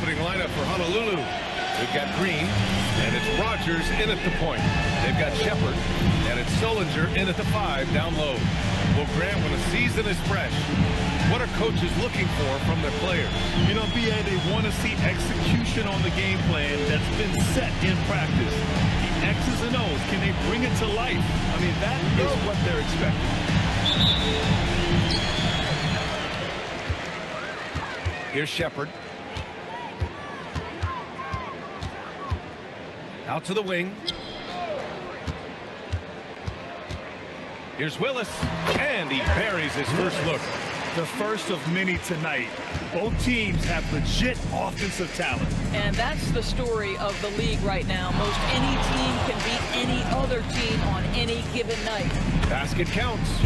opening lineup for Honolulu. We've got Green, and it's Rogers in at the point. They've got Shepard, and it's Solinger in at the 5 down low. Well, Grant, when a season is fresh, what are coaches looking for from their players? You know, B.A., they want to see execution on the game plan that's been set in practice. The X's and O's, can they bring it to life? I mean, that is what they're expecting. Here's Shepard. Out to the wing. Here's Willis, and he buries his first look. The first of many tonight. Both teams have legit offensive talent. And that's the story of the league right now. Most any team can beat any other team on any given night. Basket counts.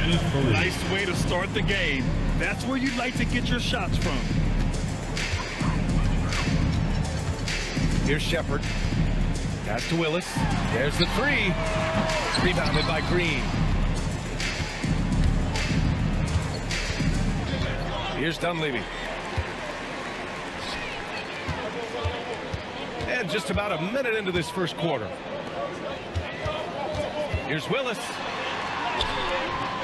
Nice way to start the game. That's where you'd like to get your shots from. Here's Shepard. Pass to Willis. There's the 3. Rebounded by Green. Here's Dunleavy. And just about a minute into this first quarter. Here's Willis.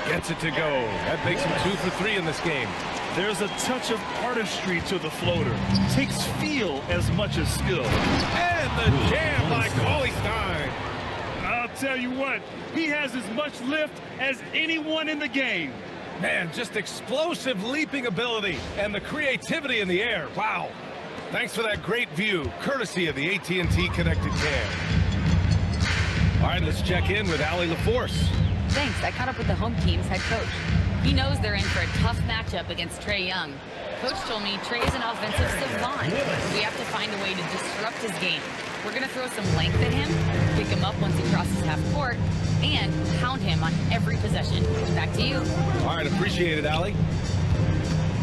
Gets it to go. That makes him 2 for 3 in this game. There's a touch of artistry to the floater. Takes feel as much as skill. And the jam by Cauley Stein. I'll tell you what, he has as much lift as anyone in the game. Man, just explosive leaping ability and the creativity in the air. Wow. Thanks for that great view, courtesy of the AT&T Connected Cam. All right, let's check in with Allie LaForce. Thanks. I caught up with the home team's head coach. He knows they're in for a tough matchup against Trae Young. Coach told me Trae is an offensive savant. We have to find a way to disrupt his game. We're going to throw some length at him, pick him up once he crosses half court, and pound him on every possession. Back to you. All right, appreciate it, Allie.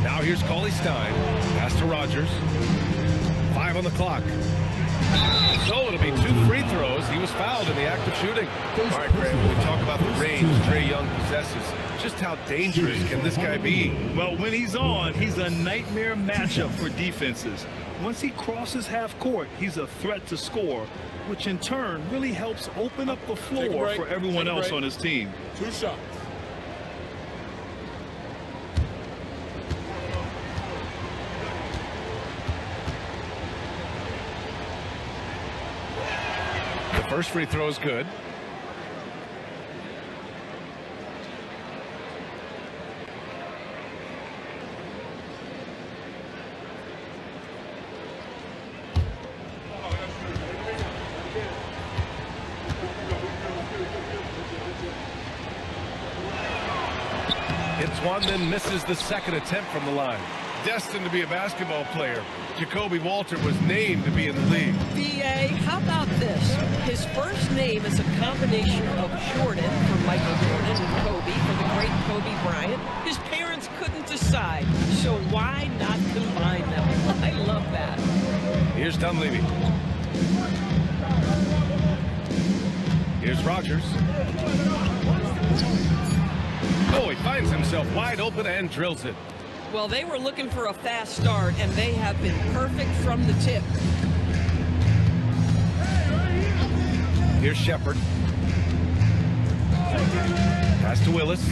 Now here's Cauley Stein. Pass to Rogers. 5 on the clock. So it'll be 2 free throws. He was fouled in the act of shooting. All right, Grant, when we talk about the range Trae Young possesses, just how dangerous can this guy be? Well, when he's on, he's a nightmare matchup for defenses. Once he crosses half court, he's a threat to score, which in turn really helps open up the floor for everyone else on his team. 2 shots. The first free throw is good. Hits one, then misses the second attempt from the line. Destined to be a basketball player, Jacoby Walter was named to be in the league. B.A., how about this? His first name is a combination of Jordan for Michael Jordan and Kobe for the great Kobe Bryant. His parents couldn't decide, so why not combine them? I love that. Here's Dunleavy. Here's Rogers. Oh, he finds himself wide open and drills it. Well, they were looking for a fast start, and they have been perfect from the tip. Here's Shepard. Pass to Willis.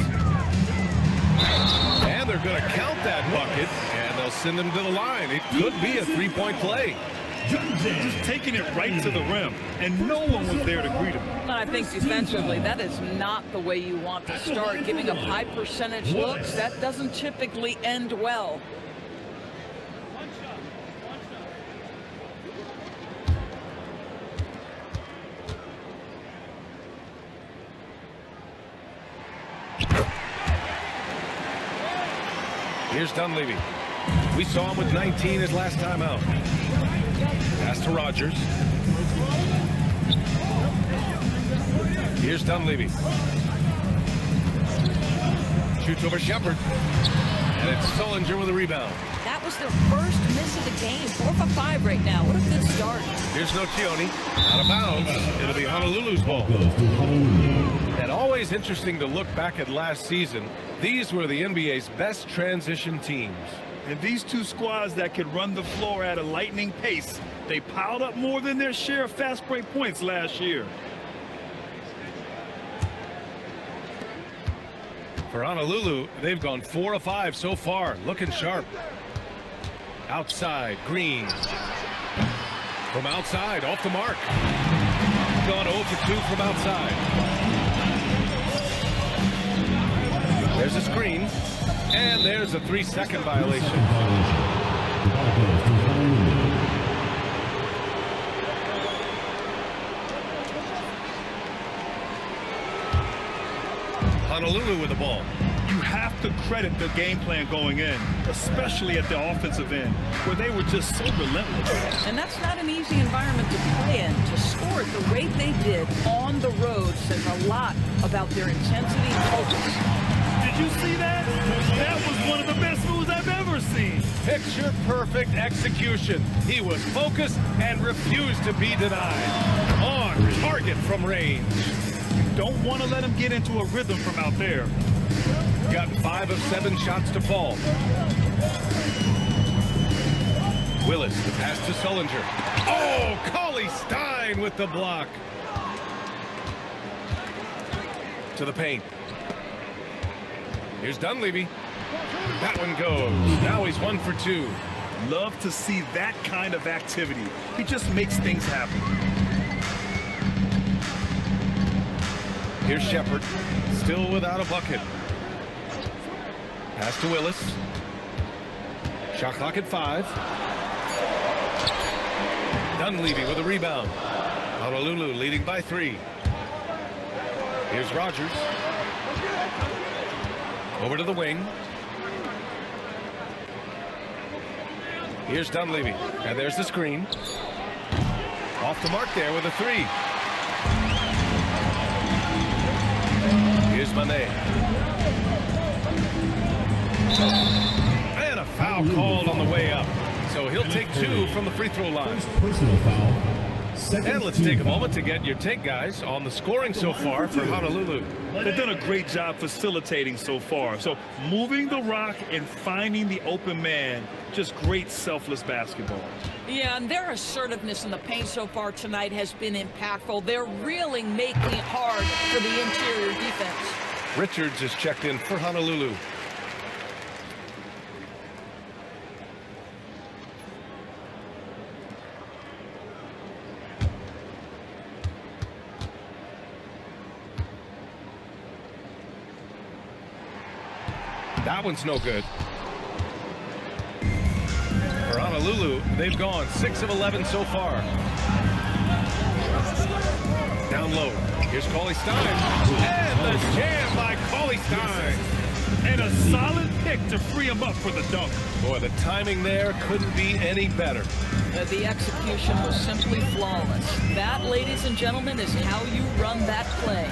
And they're going to count that bucket, and they'll send him to the line. It could be a 3-point play. Just taking it right to the rim, and no one was there to greet him. And I think defensively, that is not the way you want to start. Giving up high percentage looks, that doesn't typically end well. Here's Dunleavy. We saw him with 19 his last time out. Pass to Rogers. Here's Dunleavy. Shoots over Shepard. And it's Solinger with a rebound. That was their first miss of the game. 4 for 5 right now. What a good start. Here's Nocioni. Out of bounds. It'll be Honolulu's ball. And always interesting to look back at last season. These were the NBA's best transition teams. And these two squads that can run the floor at a lightning pace, they piled up more than their share of fast break points last year. For Honolulu, they've gone 4 of 5 so far, looking sharp. Outside, Green. From outside, off the mark. Gone 0 for 2 from outside. There's a screen, and there's a 3-second violation. Honolulu with the ball. You have to credit the game plan going in, especially at the offensive end, where they were just so relentless. And that's not an easy environment to play in. To score it the way they did on the road says a lot about their intensity and focus. Did you see that? That was one of the best moves I've ever seen. Picture perfect execution. He was focused and refused to be denied. On target from range. Don't want to let him get into a rhythm from out there. Got 5 of 7 shots to fall. Willis, the pass to Sullinger. Oh, Cauley Stein with the block. To the paint. Here's Dunleavy. That one goes. Now he's 1 for 2. Love to see that kind of activity. He just makes things happen. Here's Shepard, still without a bucket. Pass to Willis. Shot clock at 5. Dunleavy with a rebound. Honolulu leading by 3. Here's Rogers. Over to the wing. Here's Dunleavy, and there's the screen. Off the mark there with a 3. Here's Manet. And a foul called on the way up. So he'll take 2 from the free throw line. Personal foul. And let's take a moment to get your take, guys, on the scoring so far for Honolulu. They've done a great job facilitating so far. So moving the rock and finding the open man, just great selfless basketball. Yeah, and their assertiveness in the paint so far tonight has been impactful. They're really making it hard for the interior defense. Richards is checked in for Honolulu. That one's no good. For Honolulu, they've gone 6 of 11 so far. Down low. Here's Cauley Stein. And the jam by Cauley Stein. And a solid pick to free him up for the dunk. Boy, the timing there couldn't be any better. The execution was simply flawless. That, ladies and gentlemen, is how you run that play.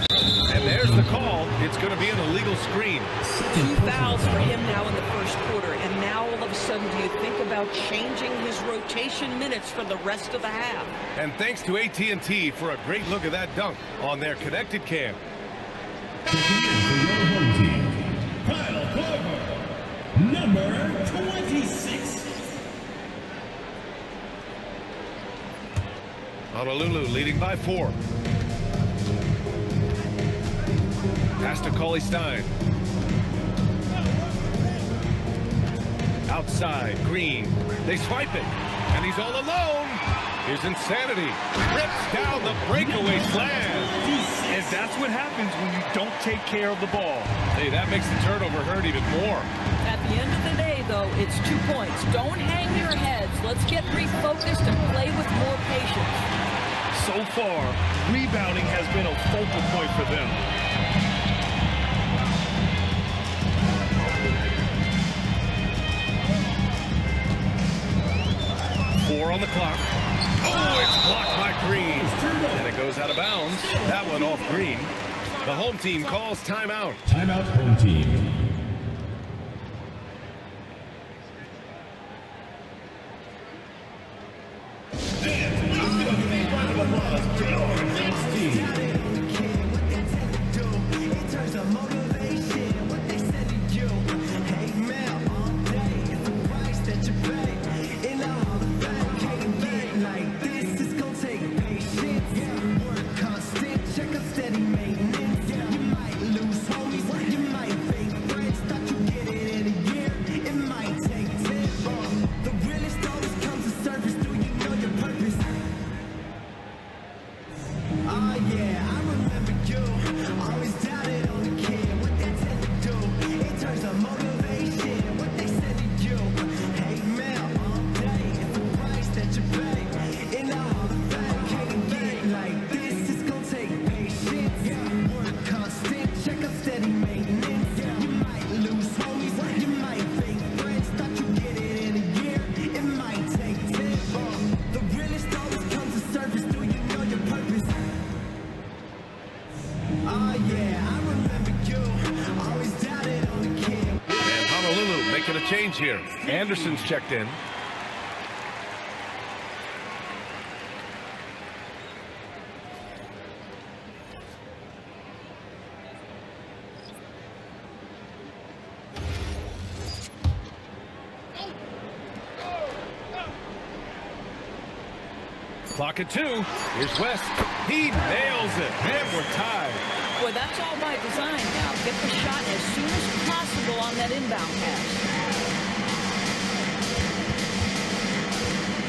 And there's the call. It's going to be an illegal screen. 2 fouls for him now in the first quarter. And now all of a sudden, do you think about changing his rotation minutes for the rest of the half? And thanks to AT&T for a great look at that dunk on their connected cam. Kyle Carver, number 26. Honolulu leading by 4. Pass to Cauley Stein. Outside, Green. They swipe it, and he's all alone. Here's Insanity. Rips down the breakaway slam. And that's what happens when you don't take care of the ball. Hey, that makes the turnover hurt even more. At the end of the day, though, it's 2 points. Don't hang your heads. Let's get refocused and play with more patience. So far, rebounding has been a focal point for them. Four on the clock. Oh, it's blocked by Green. And it goes out of bounds. That one off Green. The home team calls timeout. Timeout, home team. making a change here. Anderson's checked in. Clock at 2. Here's West. He nails it. And we're tied. Well, that's all by design now. Get the shot as soon as possible on that inbound pass.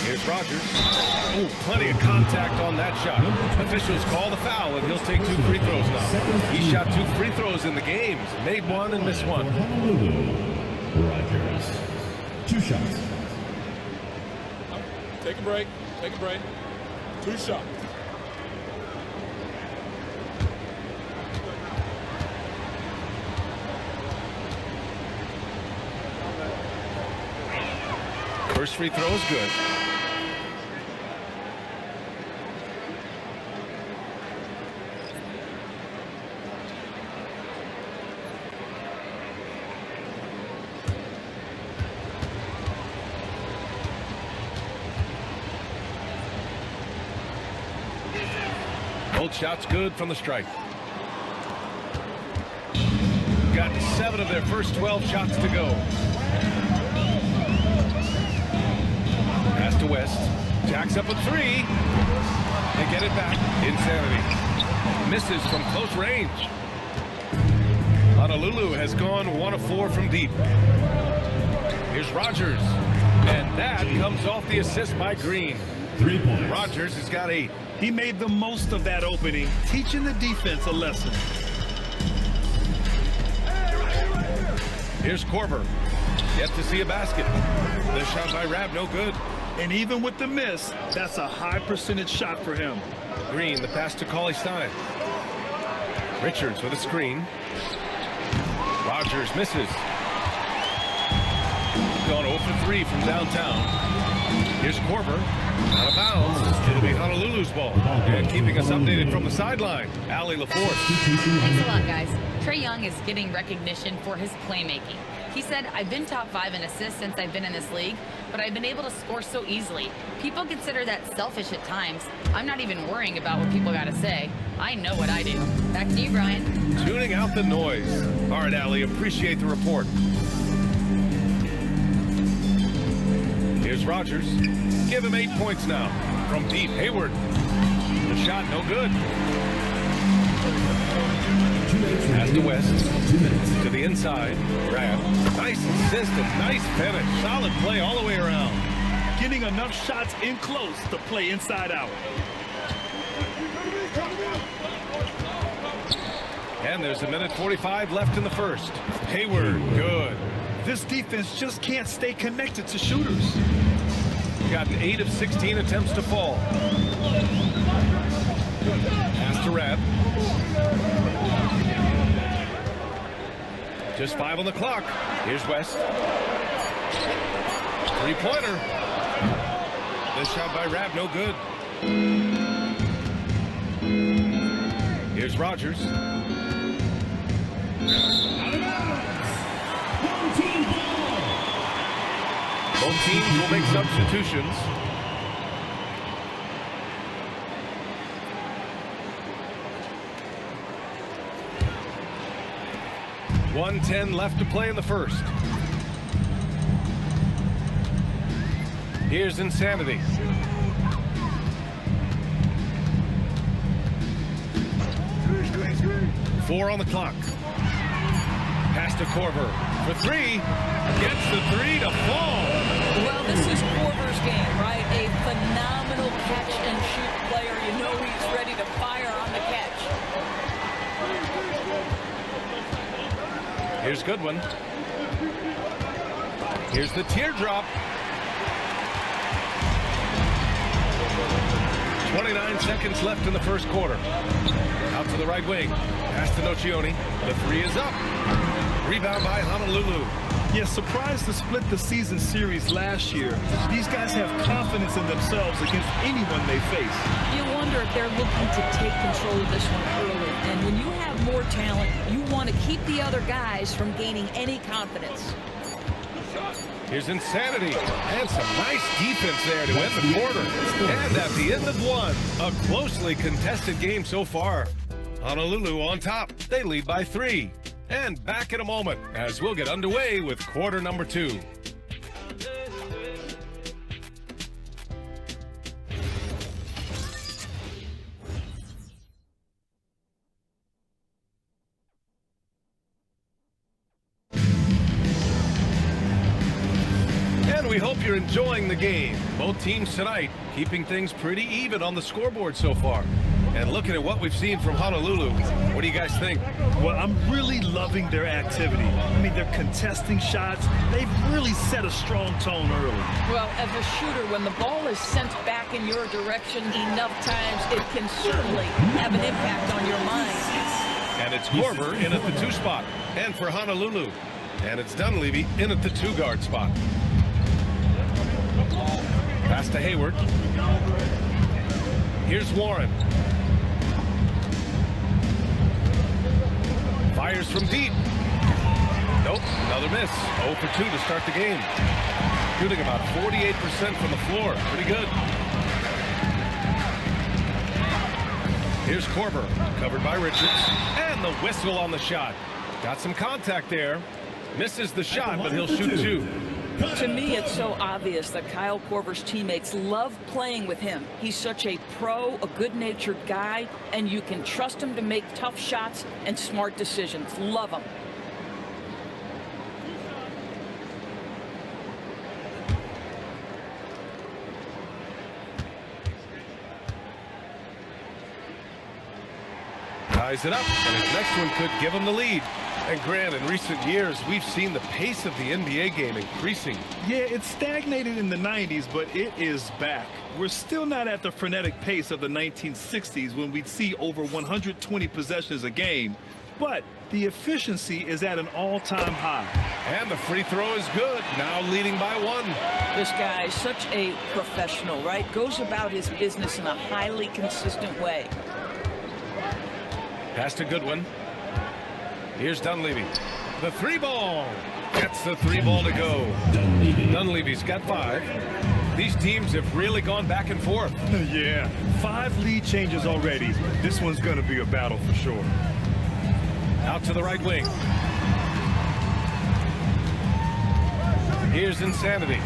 Here's Rogers. Oh, plenty of contact on that shot. Officials call the foul, and he'll take 2 free throws now. He shot 2 free throws in the games. Made 1 and missed 1. Honolulu, Rogers. 2 shots. Take a break. Take a break. 2 shots. First free throw is good. Both shots good from the stripe. Got 7 of their first 12 shots to go. Pass to West. Jacks up a 3. They get it back. Insanity. Misses from close range. Honolulu has gone 1 of 4 from deep. Here's Rogers. And that comes off the assist by Green. 3 points. Rogers has got 8. He made the most of that opening, teaching the defense a lesson. Here's Korver. Yet to see a basket. The shot by Rab, no good. And even with the miss, that's a high percentage shot for him. Green, the pass to Cauley Stein. Richards with a screen. Rogers misses. Gone 0 for 3 from downtown. Here's Korver. Out of bounds. It'll be Honolulu's ball. And keeping us updated from the sideline, Allie LaForce. Thanks a lot, guys. Trae Young is getting recognition for his playmaking. He said, I've been top 5 in assists since I've been in this league, but I've been able to score so easily. People consider that selfish at times. I'm not even worrying about what people got to say. I know what I do. Back to you, Brian. Tuning out the noise. All right, Allie, appreciate the report. Here's Rogers. Give him 8 points now. From deep, Hayward. The shot, no good. Pass to West. 2 minutes. To the inside. Grab. Nice assist and nice finish. Solid play all the way around. Getting enough shots in close to play inside out. And there's 1:45 left in the first. Hayward, good. This defense just can't stay connected to shooters. Gotten 8 of 16 attempts to fall. Pass to Rab. Just 5 on the clock. Here's West. 3-pointer. This shot by Rab, no good. Here's Rogers. Both teams will make substitutions. .110 left to play in the first. Here's Insanity. Four on the clock. Pass to Korver for 3. Gets the 3 to fall. Well, this is Korver's game, right? A phenomenal catch and shoot player. You know he's ready to fire on the catch. Here's Goodwin. Here's the teardrop. 29 seconds left in the first quarter. Out to the right wing. Pass to Nocioni. The 3 is up. Rebound by Honolulu. Yeah, surprised to split the season series last year. These guys have confidence in themselves against anyone they face. You wonder if they're looking to take control of this one early. And when you have more talent, you want to keep the other guys from gaining any confidence. Here's Insanity, and some nice defense there to end the quarter. And at the end of one, a closely contested game so far. Honolulu on top. They lead by 3. And back in a moment as we'll get underway with quarter number 2. We hope you're enjoying the game. Both teams tonight keeping things pretty even on the scoreboard so far. And looking at what we've seen from Honolulu, what do you guys think? Well, I'm really loving their activity. I mean, they're contesting shots. They've really set a strong tone early. Well, as a shooter, when the ball is sent back in your direction enough times, it can certainly have an impact on your mind. And it's Korver in at the 2 spot. And for Honolulu. And it's Dunleavy in at the 2 guard spot. Pass to Hayward. Here's Warren. Fires from deep. Nope, another miss. 0 for 2 to start the game. Shooting about 48% from the floor. Pretty good. Here's Korver, covered by Richards. And the whistle on the shot. Got some contact there. Misses the shot, but he'll shoot 2. To me, it's so obvious that Kyle Korver's teammates love playing with him. He's such a pro, a good-natured guy, and you can trust him to make tough shots and smart decisions. Love him. Ties it up, and his next one could give him the lead. And Grant, in recent years, we've seen the pace of the NBA game increasing. Yeah, it stagnated in the 90s, but it is back. We're still not at the frenetic pace of the 1960s when we'd see over 120 possessions a game, but the efficiency is at an all-time high. And the free throw is good, now leading by 1. This guy is such a professional, right? Goes about his business in a highly consistent way. Pass to Goodwin. Here's Dunleavy. The 3 ball. Gets the 3 ball to go. Dunleavy's got 5. These teams have really gone back and forth. Yeah, 5 lead changes already. This one's going to be a battle for sure. Out to the right wing. Here's Insanity.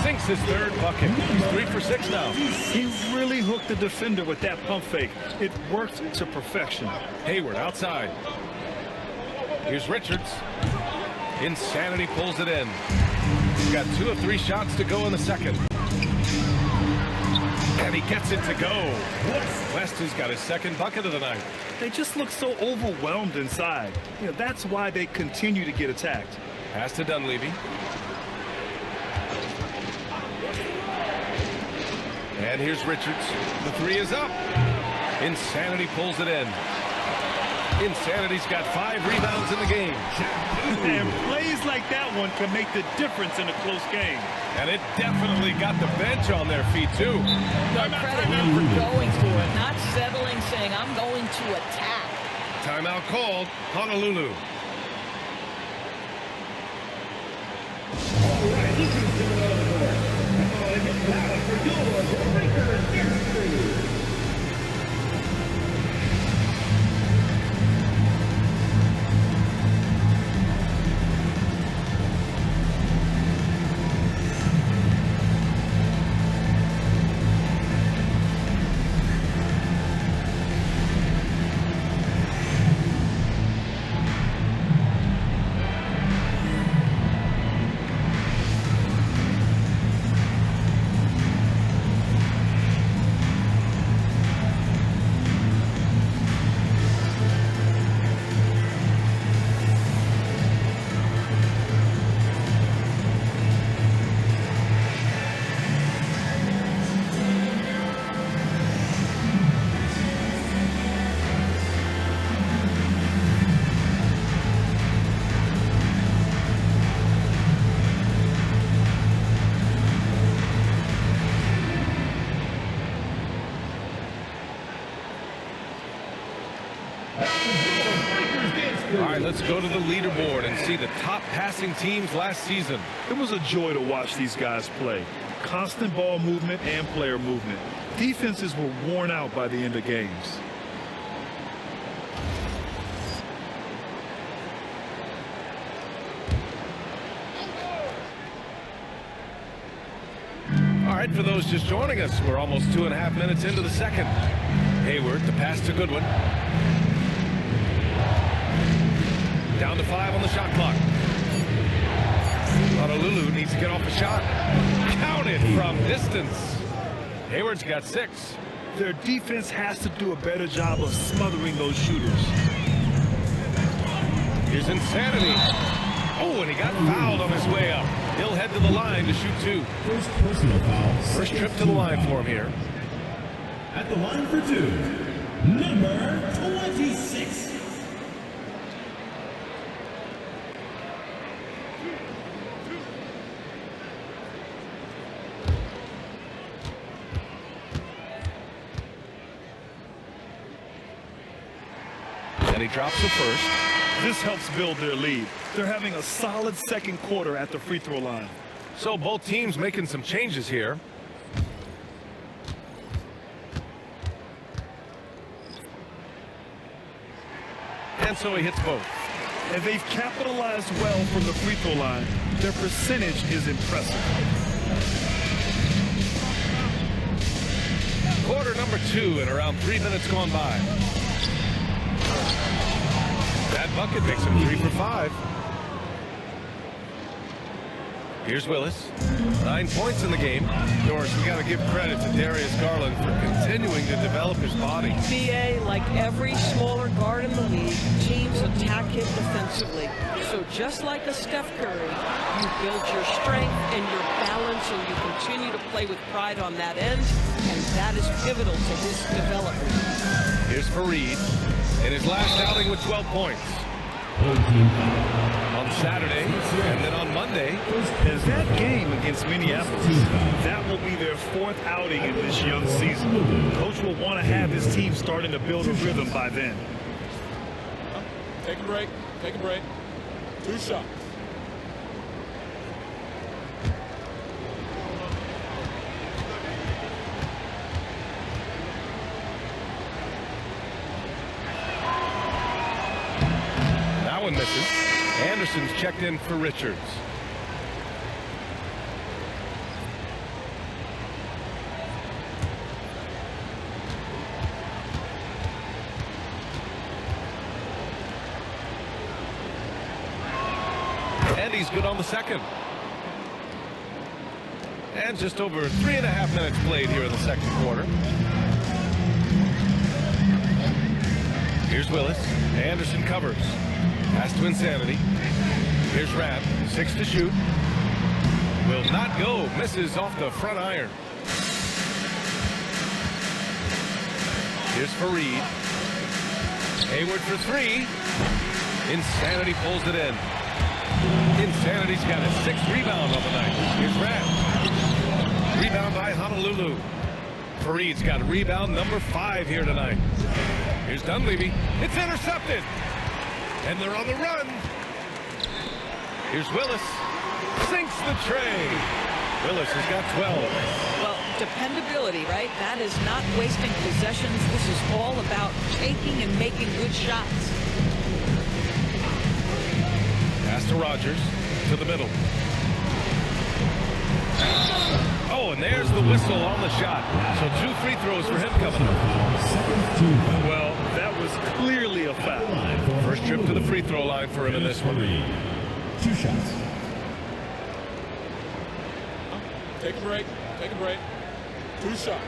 Sinks his 3rd bucket. He's 3 for 6 now. He really hooked the defender with that pump fake. It worked to perfection. Hayward outside. Here's Richards. Insanity pulls it in. He's got 2 of 3 shots to go in the second. And he gets it to go. West has got his 2nd bucket of the night. They just look so overwhelmed inside. You know, that's why they continue to get attacked. Pass to Dunleavy. And here's Richards. The 3 is up. Insanity pulls it in. Insanity's got 5 rebounds in the game. And plays like that one can make the difference in a close game. And it definitely got the bench on their feet, too. No, credit him for going for it, not settling, saying, I'm going to attack. Timeout called. Honolulu. All right, let's go to the leaderboard and see the top passing teams last season. It was a joy to watch these guys play. Constant ball movement and player movement. Defenses were worn out by the end of games. All right, for those just joining us, we're almost 2.5 minutes into the second. Hayward, the pass to Goodwin. Down to 5 on the shot clock. Honolulu needs to get off a shot. Counted from distance. Hayward's got 6. Their defense has to do a better job of smothering those shooters. Here's Insanity. Oh, and he got fouled on his way up. He'll head to the line to shoot 2. First personal foul. First trip to the line for him here. At the line for 2, number 26. And he drops the first. This helps build their lead. They're having a solid second quarter at the free throw line. So both teams making some changes here. And so he hits both. And they've capitalized well from the free throw line. Their percentage is impressive. Quarter number 2 and around 3 minutes gone by. That bucket makes him 3 for 5. Here's Willis. 9 points in the game. Doris, we got to give credit to Darius Garland for continuing to develop his body. BA, like every smaller guard in the league, teams attack him defensively. So just like a Steph Curry, you build your strength and your balance, and you continue to play with pride on that end, and that is pivotal to his development. Here's Fareed in his last outing with 12 points. On Saturday and then on Monday. As that game against Minneapolis, that will be their 4th outing in this young season. Coach will want to have his team starting to build a rhythm by then. Take a break. Take a break. 2 shots. That one misses. Anderson's checked in for Richards. And he's good on the second. And just over 3.5 minutes played here in the second quarter. Here's Willis. Anderson covers. Pass to Insanity. Here's Rapp. 6 to shoot. Will not go. Misses off the front iron. Here's Fareed. Hayward for 3. Insanity pulls it in. Insanity's got a 6th rebound on the night. Here's Rapp. Rebound by Honolulu. Fareed's got rebound number 5 here tonight. Here's Dunleavy. It's intercepted. And they're on the run. Here's Willis. Sinks the tray. Willis has got 12. Well, dependability, right? That is not wasting possessions. This is all about taking and making good shots. Pass to Rogers. To the middle. Oh, and there's the whistle on the shot. So 2 free throws for him coming up. Well, that was clearly a foul. First trip to the free throw line for him in this one. 2 shots. Take a break. Take a break. 2 shots.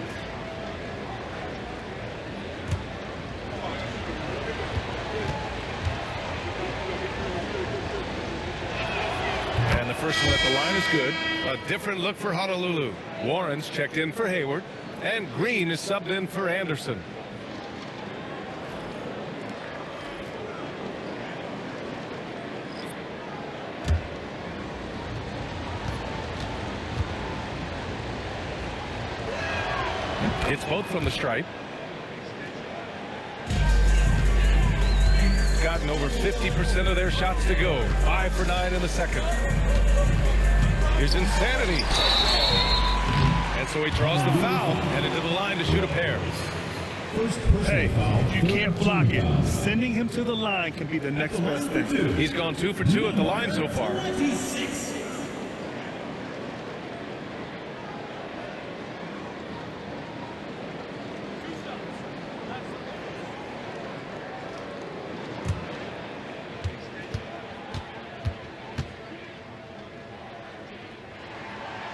And the first one at the line is good. A different look for Honolulu. Warren's checked in for Hayward. And Green is subbed in for Anderson. It's both from the stripe. gotten over 50% of their shots to go. 5 for 9 in the second. Here's Insanity. And so he draws the foul, headed to the line to shoot a pair. Hey, if you can't block it, sending him to the line can be the next best thing. He's gone 2 for 2 at the line so far. 26.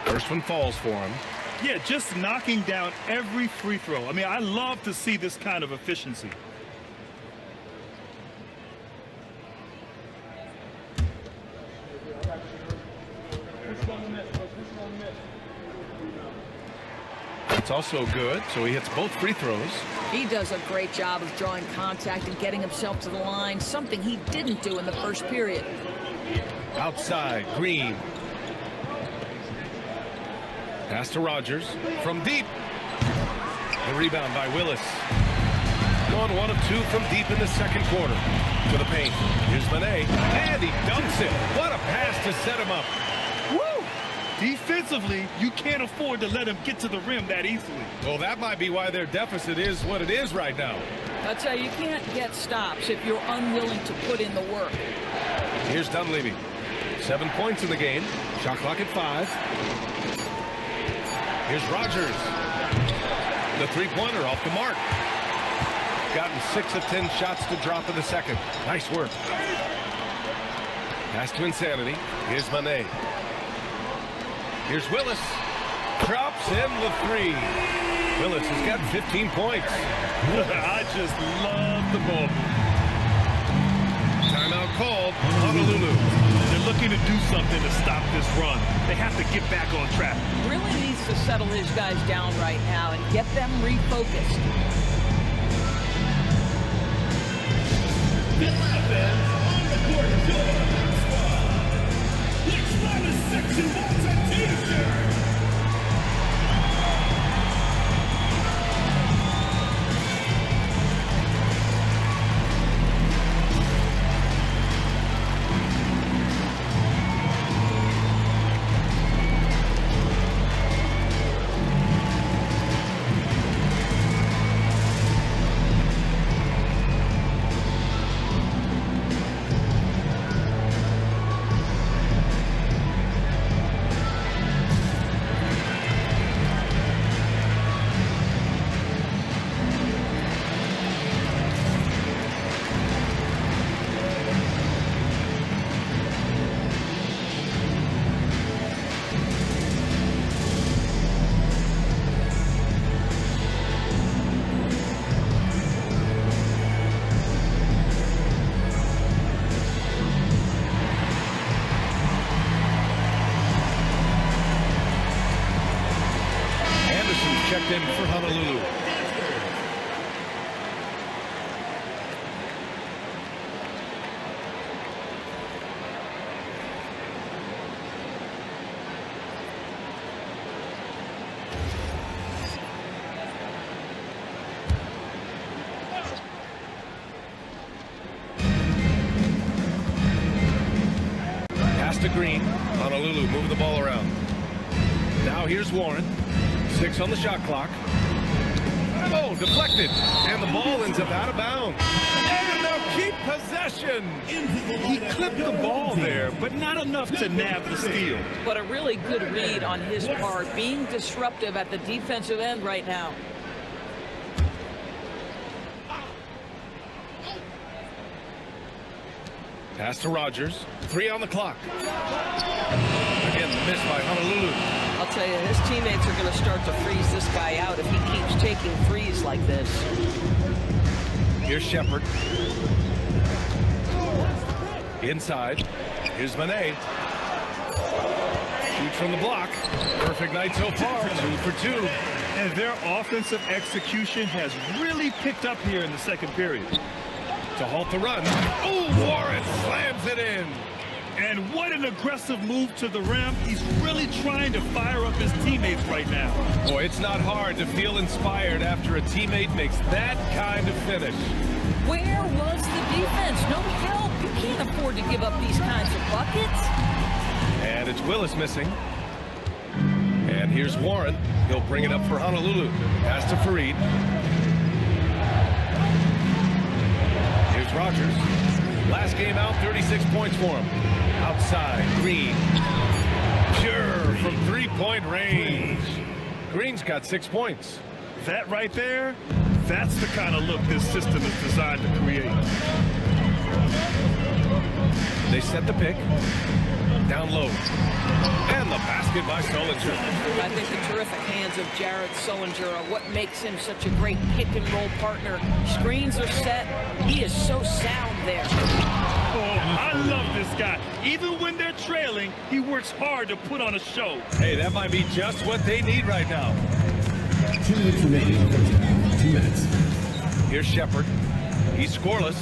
First one falls for him. Yeah, just knocking down every free throw. I mean, I love to see this kind of efficiency. It's also good, so he hits both free throws. He does a great job of drawing contact and getting himself to the line, something he didn't do in the first period. Outside, Green. Pass to Rogers from deep. The rebound by Willis. Gone 1 of 2 from deep in the second quarter. To the paint. Here's Monet. And he dunks it. What a pass to set him up. Woo! Defensively, you can't afford to let him get to the rim that easily. Well, that might be why their deficit is what it is right now. That's how you can't get stops if you're unwilling to put in the work. Here's Dunleavy. 7 points in the game. Shot clock at 5. Here's Rogers. The three-pointer off the mark. Gotten 6 of 10 shots to drop in the second. Nice work. Pass to Insanity. Here's Monet. Here's Willis. Drops in the 3. Willis has got 15 points. I just love the ball. Timeout called. Honolulu. They're looking to do something to stop this run. They have to get back on track. Really needs to settle his guys down right now and get them refocused. The offense on the court squad. Next one is Section 1's T-shirt. Checked in for Honolulu. Pass to Green. Honolulu moving the ball around. Now here's Warren. 6 on the shot clock. Oh, deflected. And the ball ends up out of bounds. And they'll keep possession. He clipped the ball there, but not enough to nab the steal. But a really good read on his part, being disruptive at the defensive end right now. Pass to Rogers. 3 on the clock. Again, the miss by Honolulu. I'll tell you, his teammates are going to start to freeze this guy out if he keeps taking threes like this. Here's Shepard. Inside. Here's Monet. Shoots from the block. Perfect night so far. 2 for 2. And their offensive execution has really picked up here in the second period. To halt the run. Oh, Warren slams it in. And what an aggressive move to the rim. He's really trying to fire up his teammates right now. Boy, it's not hard to feel inspired after a teammate makes that kind of finish. Where was the defense? Nobody afford to give up these kinds of buckets. And it's Willis missing. And here's Warren. He'll bring it up for Honolulu. Pass to Fareed. Here's Rogers. Last game out, 36 points for him. Outside, Green. Pure from three-point range. Green's got 6 points. That right there, that's the kind of look this system is designed to create. They set the pick. Down low. And the basket by Sullinger. I think the terrific hands of Jared Sullinger are what makes him such a great pick-and-roll partner. Screens are set. He is so sound there. Oh, I love this guy. Even when they're trailing, he works hard to put on a show. Hey, that might be just what they need right now. 2 minutes remaining in the first half. 2 minutes. Here's Shepard. He's scoreless.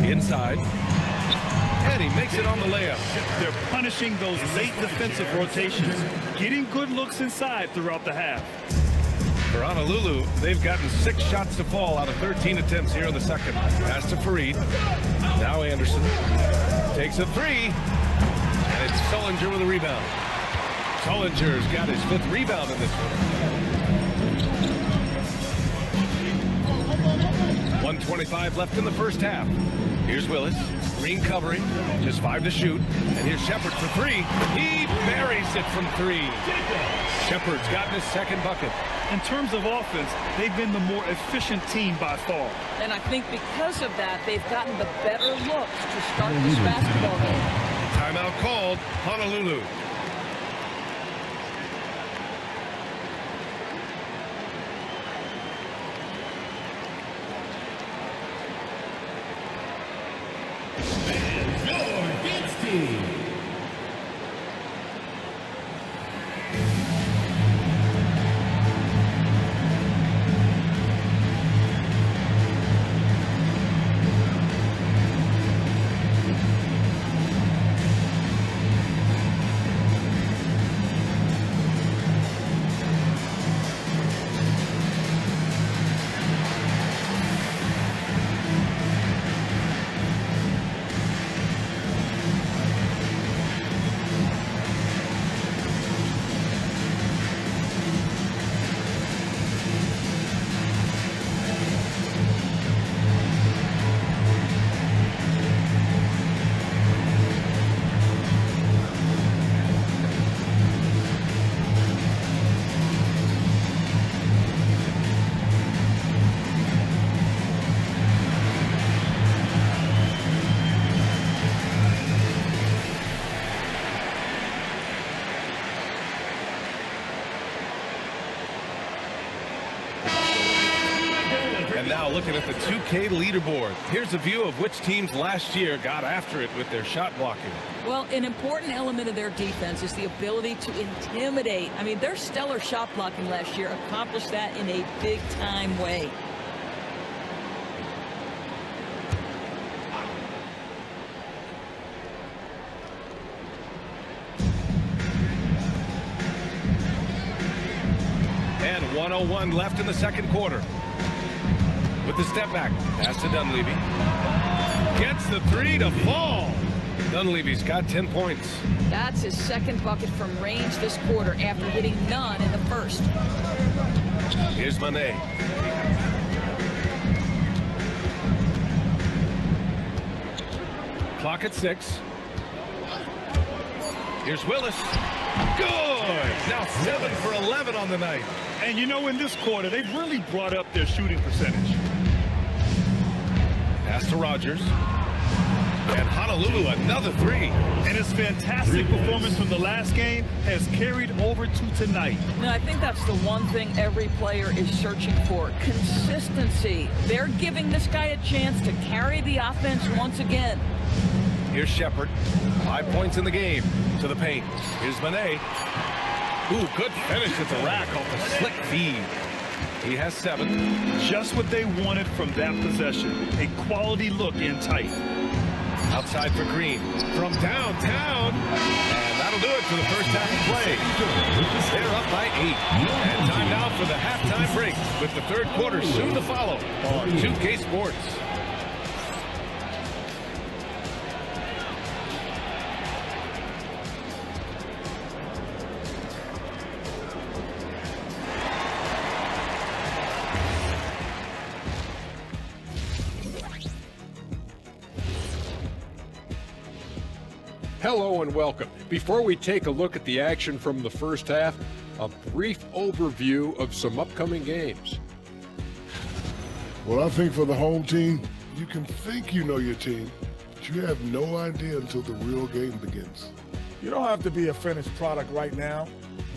Inside. And he makes it on the layup. They're punishing those late defensive rotations, getting good looks inside throughout the half. For Honolulu, they've gotten 6 shots to fall out of 13 attempts here in the second. Pass to Fareed. Now Anderson takes a 3. And it's Sullinger with a rebound. Sullinger's got his 5th rebound in this one. 1:25 left in the first half. Here's Willis. Green covering. Just 5 to shoot. And here's Shepard for 3. He buries it from 3. Shepard's gotten his 2nd bucket. In terms of offense, they've been the more efficient team by far. And I think because of that, they've gotten the better looks to start this basketball game. Timeout called. Honolulu. And now looking at the 2K leaderboard. Here's a view of which teams last year got after it with their shot blocking. Well, an important element of their defense is the ability to intimidate. I mean, their stellar shot blocking last year accomplished that in a big-time way. And 1:01 left in the second quarter. With the step back, pass to Dunleavy. Gets the 3 to fall. Dunleavy's got 10 points. That's his 2nd bucket from range this quarter after hitting none in the first. Here's Manet. Clock at 6. Here's Willis. Good! Now 7 for 11 on the night. And you know, in this quarter, they've really brought up their shooting percentage. Pass to Rogers. And Honolulu, another 3. And his fantastic performance from the last game has carried over to tonight. No, I think that's the one thing every player is searching for. Consistency. They're giving this guy a chance to carry the offense once again. Here's Shepard. 5 points in the game. To the paint. Here's Manet. Ooh, good finish at the rack off a slick feed. He has 7. Just what they wanted from that possession. A quality look in tight. Outside for Green. From downtown. And that'll do it for the first half of play. They're up by 8. And time now for the halftime break with the third quarter soon to follow on 2K Sports. Hello and welcome. Before we take a look at the action from the first half, a brief overview of some upcoming games. Well, I think for the home team, you can think you know your team, but you have no idea until the real game begins. You don't have to be a finished product right now,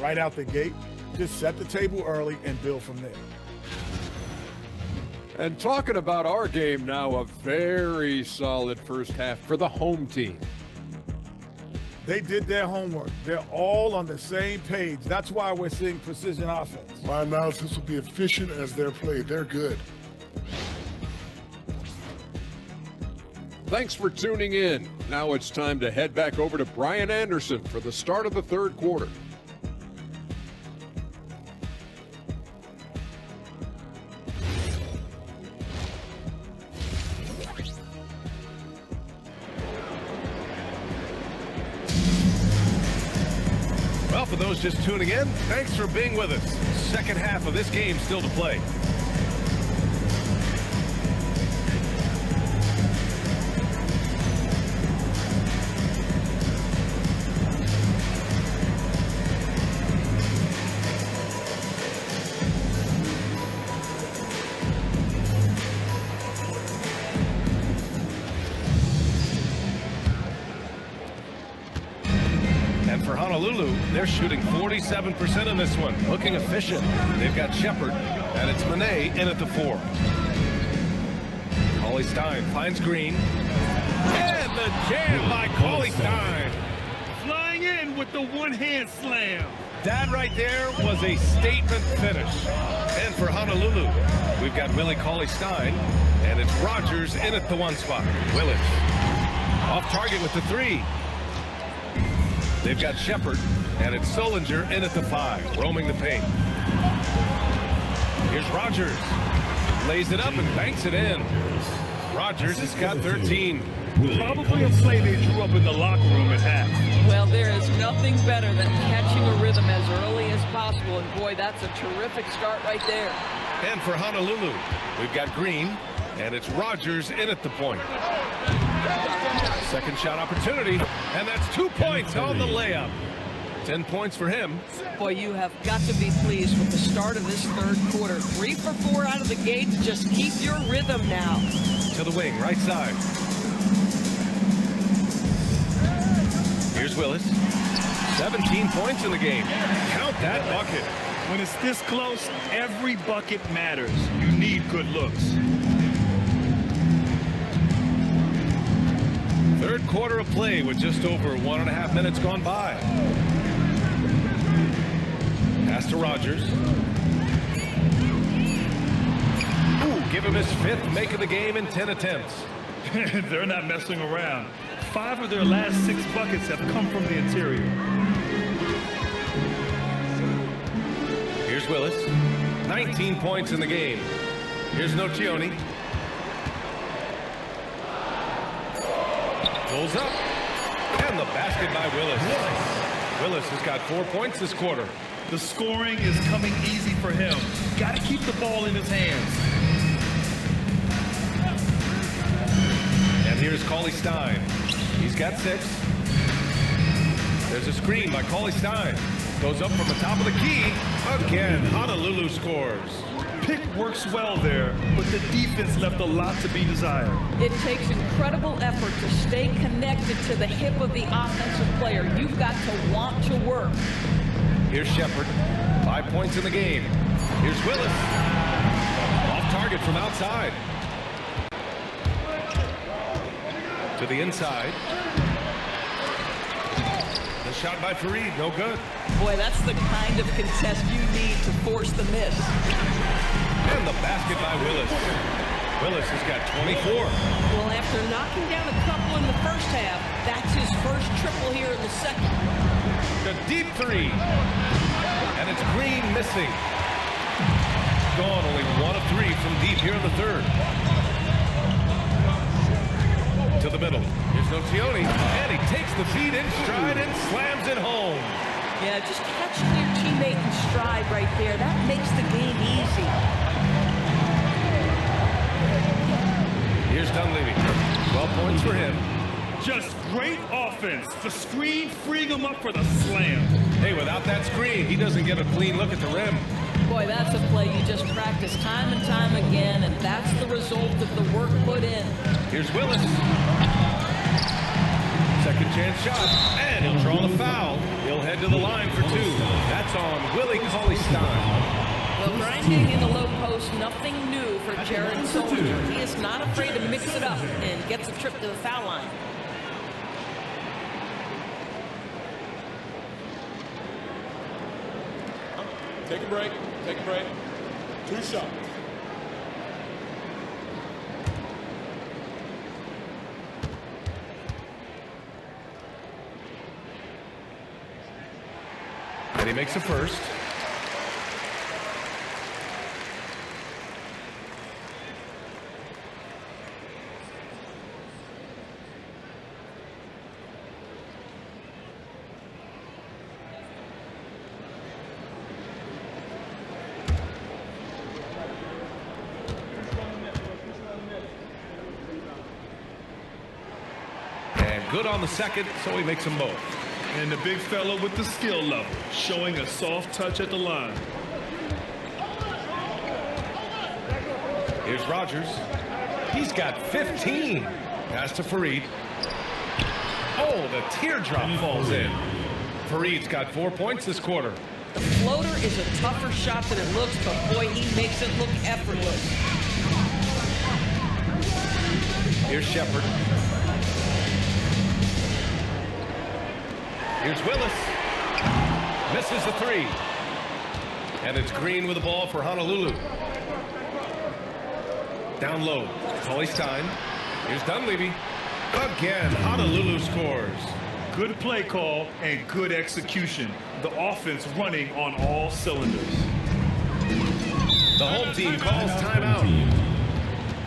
right out the gate. Just set the table early and build from there. And talking about our game now, a very solid first half for the home team. They did their homework. They're all on the same page. That's why we're seeing precision offense. My analysis will be efficient as their play. They're good. Thanks for tuning in. Now it's time to head back over to Brian Anderson for the start of the third quarter. Well, for those just tuning in, thanks for being with us. Second half of this game still to play. For Honolulu, they're shooting 47% in this one, looking efficient. They've got Shepard, and it's Monet in at the 4. Cauley Stein finds Green. And the jam by Cauley Stein. Flying in with the one-hand slam. That right there was a statement finish. And for Honolulu, we've got Willie Cauley Stein, and it's Rogers in at the 1 spot. Willis off target with the 3. They've got Shepard, and it's Solinger in at the 5, roaming the paint. Here's Rogers. Lays it up and banks it in. Rogers has got 13. Probably a play they drew up in the locker room at half. Well, there is nothing better than catching a rhythm as early as possible, and boy, that's a terrific start right there. And for Honolulu, we've got Green, and it's Rogers in at the point. Second shot opportunity, and that's 2 points on the layup. 10 points for him. Boy, you have got to be pleased with the start of this third quarter. 3 for 4 out of the gate. Just keep your rhythm now. To the wing, right side. Here's Willis. 17 points in the game. Count that bucket. When it's this close, every bucket matters. You need good looks. Third quarter of play with just over 1.5 minutes gone by. Pass to Rogers. Ooh, give him his 5th make of the game in 10 attempts. They're not messing around. 5 of their last 6 buckets have come from the interior. Here's Willis. 19 points in the game. Here's Nocioni. Pulls up. And the basket by Willis. Willis has got 4 points this quarter. The scoring is coming easy for him. Got to keep the ball in his hands. And here's Cauley Stein. He's got 6. There's a screen by Cauley Stein. Goes up from the top of the key. Again, Honolulu scores. Pick works well there, but the defense left a lot to be desired. It takes incredible effort to stay connected to the hip of the offensive player. You've got to want to work. Here's Shepard. 5 points in the game. Here's Willis. Off target from outside. To the inside. The shot by Fareed, no good. Boy, that's the kind of contest you need to force the miss. And the basket by Willis. Willis has got 24. Well, after knocking down a couple in the first half, that's his first triple here in the second. The deep 3. And it's Green missing. Gone only 1 of 3 from deep here in the third. To the middle. Here's Nocioni. And he takes the feed in stride and slams it home. Yeah, just catching your teammate in stride right there. That makes the game easy. Here's Dunleavy. 12 points for him. Just great offense. The screen freeing him up for the slam. Hey, without that screen, he doesn't get a clean look at the rim. Boy, that's a play you just practice time and time again, and that's the result of the work put in. Here's Willis. Second chance shot, and he'll draw the foul. He'll head to the line for two. That's on Willie Cauley-Stein. Well, grinding in the low post, nothing new for Jared Solinger. He is not afraid to mix it up and gets a trip to the foul line. Take a break. Take a break. 2 shots. And he makes a first. Good on the second, so he makes them both. And the big fella with the skill level, showing a soft touch at the line. Here's Rogers. He's got 15. Pass to Fareed. Oh, the teardrop falls in. Fareed's got 4 points this quarter. The floater is a tougher shot than it looks, but boy, he makes it look effortless. Here's Shepard. Here's Willis. Misses the three. And it's Green with the ball for Honolulu. Down low. Cauley-Stein. Here's Dunleavy. Again, Honolulu scores. Good play call and good execution. The offense running on all cylinders. The home team calls timeout.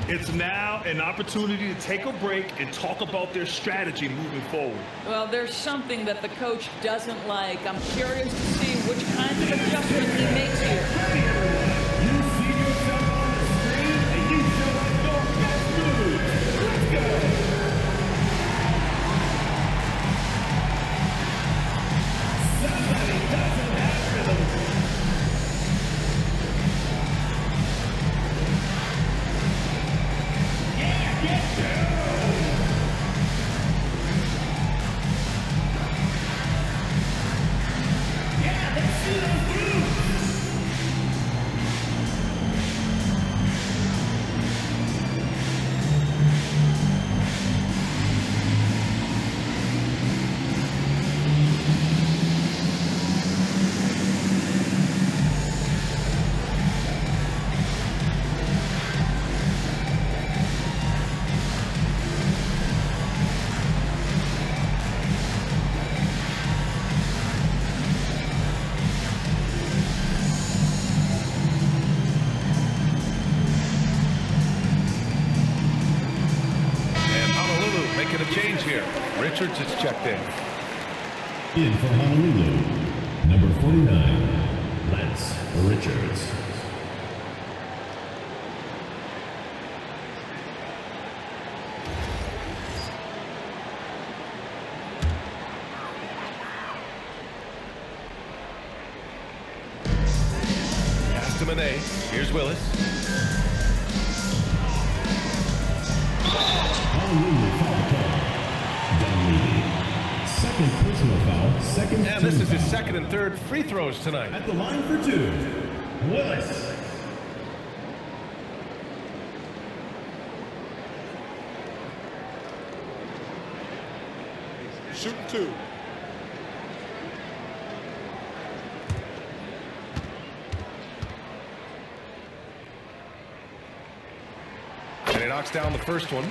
It's now an opportunity to take a break and talk about their strategy moving forward. Well, there's something that the coach doesn't like. I'm curious to see which kind of adjustment he makes here. You see yourself on the screen and you show us your best moves. Let's go. Somebody doesn't have rhythm. Richards is checked in. In for Honolulu, number 49, Lance Richards. Pass to Manet. Here's Willis. Honolulu foul call. Second personal foul, second. And this is his second and third free throws tonight. At the line for two, Willis. Shooting 2. And he knocks down the first one.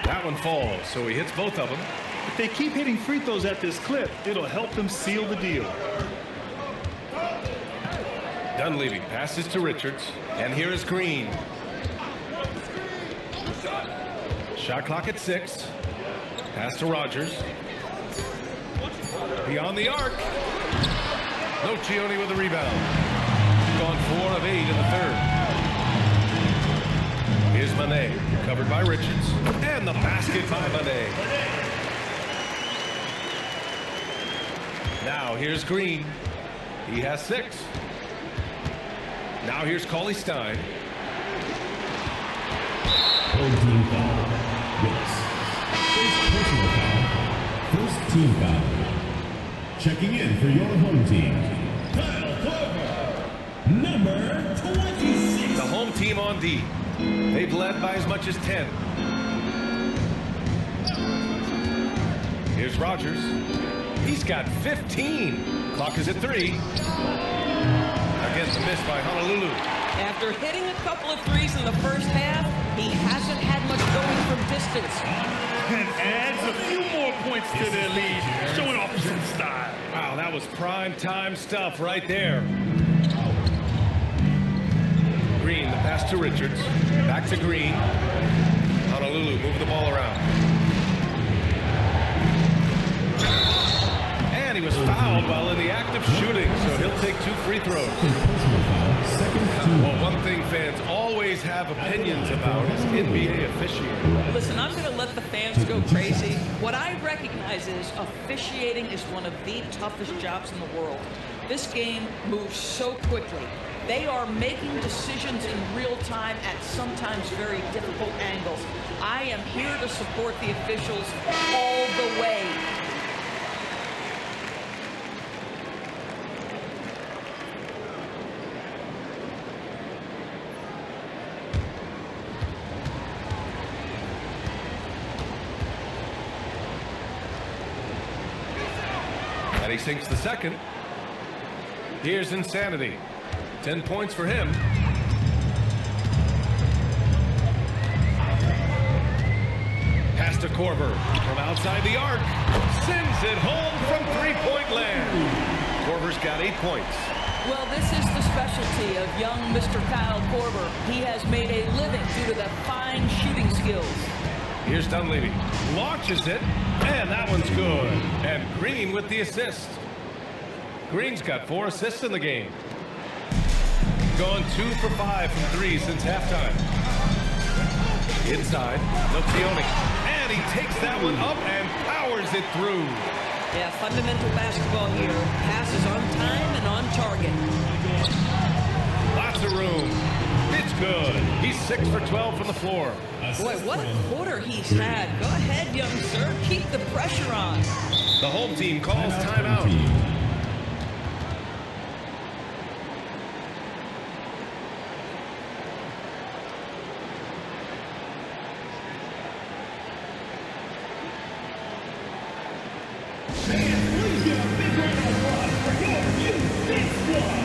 That one falls, so he hits both of them. If they keep hitting free throws at this clip, it'll help them seal the deal. Dunleavy passes to Richards, and here is Green. Shot clock at 6. Pass to Rogers. Beyond the arc. Nocioni with the rebound. Gone 4 of 8 in the third. Here's Manet, covered by Richards, and the basket by Manet. Now here's Green. He has 6. Now here's Cauley Stein. Home team foul. Willis. First personal foul. First team foul. Checking in for your home team, Kyle Korver, number 26. The home team on D. They've led by as much as 10. Here's Rogers. He's got 15. Clock is at 3. Again, the miss by Honolulu. After hitting a couple of threes in the first half, he hasn't had much going from distance. And adds a few more points to their lead, showing off some style. Wow, that was prime time stuff right there. Green, the pass to Richards. Back to Green. Honolulu moving the ball around. And he was fouled while in the act of shooting, so he'll take 2 free throws. Well, one thing fans always have opinions about is NBA officiating. Listen, I'm going to let the fans go crazy. What I recognize is officiating is one of the toughest jobs in the world. This game moves so quickly. They are making decisions in real time at sometimes very difficult angles. I am here to support the officials all the way. And he sinks the second. Here's Insanity. 10 points for him. Pass to Korver from outside the arc. Sends it home from three-point land. Korver's got 8 points. Well, this is the specialty of young Mr. Kyle Korver. He has made a living due to the fine shooting skills. Here's Dunleavy. Launches it, and that one's good. And Green with the assist. Green's got 4 assists in the game. Gone 2 for 5 from 3 since halftime. Inside, Nocioni. And he takes that one up and powers it through. Yeah, fundamental basketball here. Passes on time and on target. Lots of room. It's good. He's 6 for 12 from the floor. Boy, what a quarter he's had. Go ahead, young sir. Keep the pressure on. The home team calls timeout. Please give a big round of applause for your new big squad.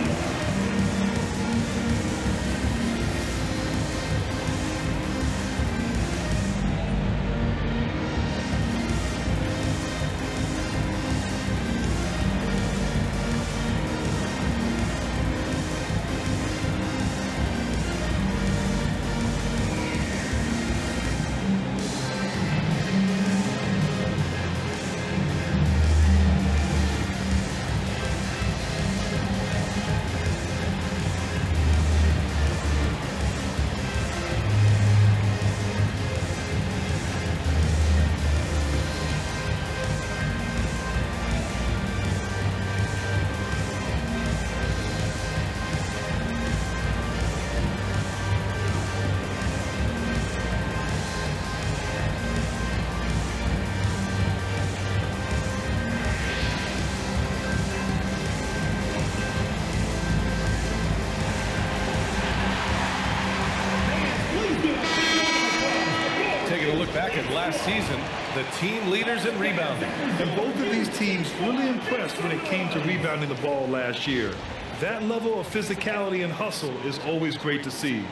Taking a look back at last season, the team leaders in rebounding. And both of these teams really impressed when it came to rebounding the ball last year. That level of physicality and hustle is always great to see.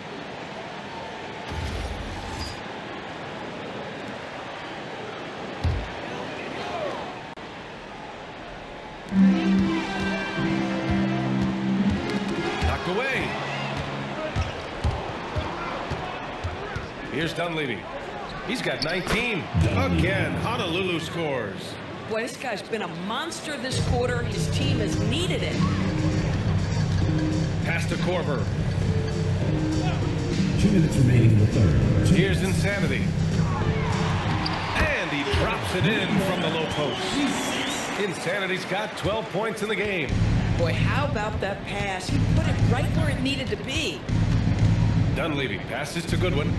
Knocked Here's Dunleavy. He's got 19. Again, Honolulu scores. Boy, this guy's been a monster this quarter. His team has needed it. Pass to Corver. 2 minutes remaining in the third. Here's Insanity. And he drops it in from the low post. Insanity's got 12 points in the game. Boy, how about that pass? He put it right where it needed to be. Dunleavy passes to Goodwin.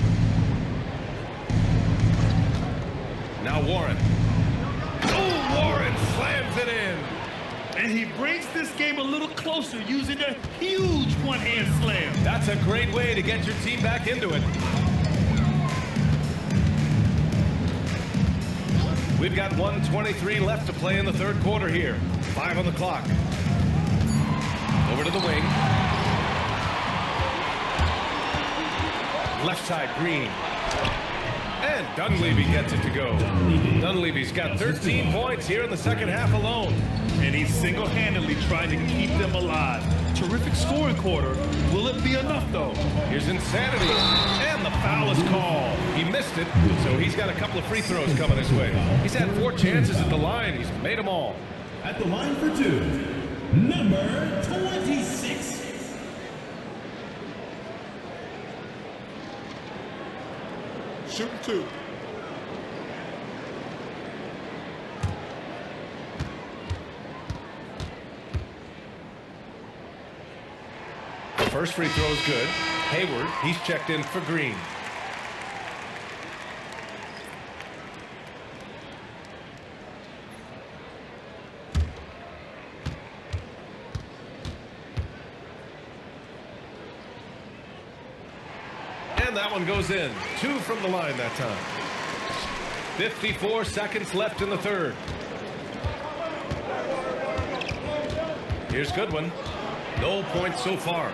Now Warren. Oh, Warren slams it in. And he brings this game a little closer using a huge one-hand slam. That's a great way to get your team back into it. We've got 1:23 left to play in the third quarter here. 5 on the clock. Over to the wing. Left side, Green. And Dunleavy gets it to go. Dunleavy's got 13 points here in the second half alone. And he's single-handedly trying to keep them alive. Terrific scoring quarter. Will it be enough, though? Here's Insanity. And the foul is called. He missed it, so he's got a couple of free throws coming his way. He's had 4 chances at the line. He's made them all. At the line for 2, number 26. Shoot 2. The first free throw is good. Hayward, he's checked in for Green. And that one goes in. 2 from the line that time. 54 seconds left in the third. Here's Goodwin. No points so far.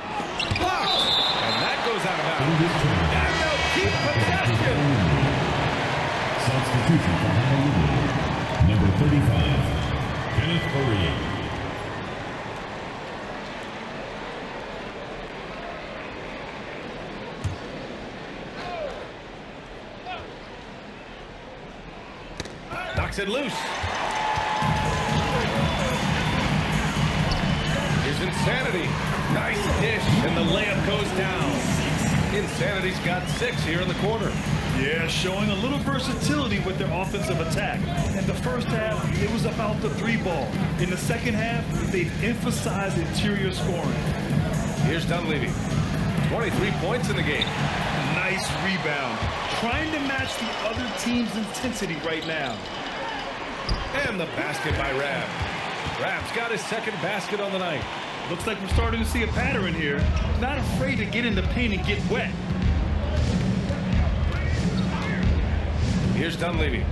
Blocked! And that goes out of bounds. And they'll keep possession. Substitution for Honolulu. Number 35, Kenneth Furrier. Knocks it loose. Here's Insanity. Nice dish, and the layup goes down. Insanity's got 6 here in the quarter. Yeah, showing a little versatility with their offensive attack. In the first half, it was about the 3-ball. In the second half, they've emphasized interior scoring. Here's Dunleavy. 23 points in the game. Nice rebound. Trying to match the other team's intensity right now. And the basket by Rab. Rab's got his second basket on the night. Looks like we're starting to see a pattern here. Not afraid to get in the paint and get wet. Here's Dunleavy.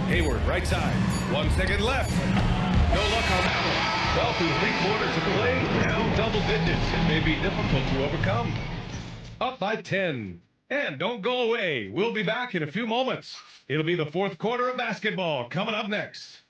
Hayward, right side. 1 second left. No luck on that one. Well, through 3 quarters of play, down double digits. It may be difficult to overcome. Up by 10. And don't go away. We'll be back in a few moments. It'll be the fourth quarter of basketball coming up next.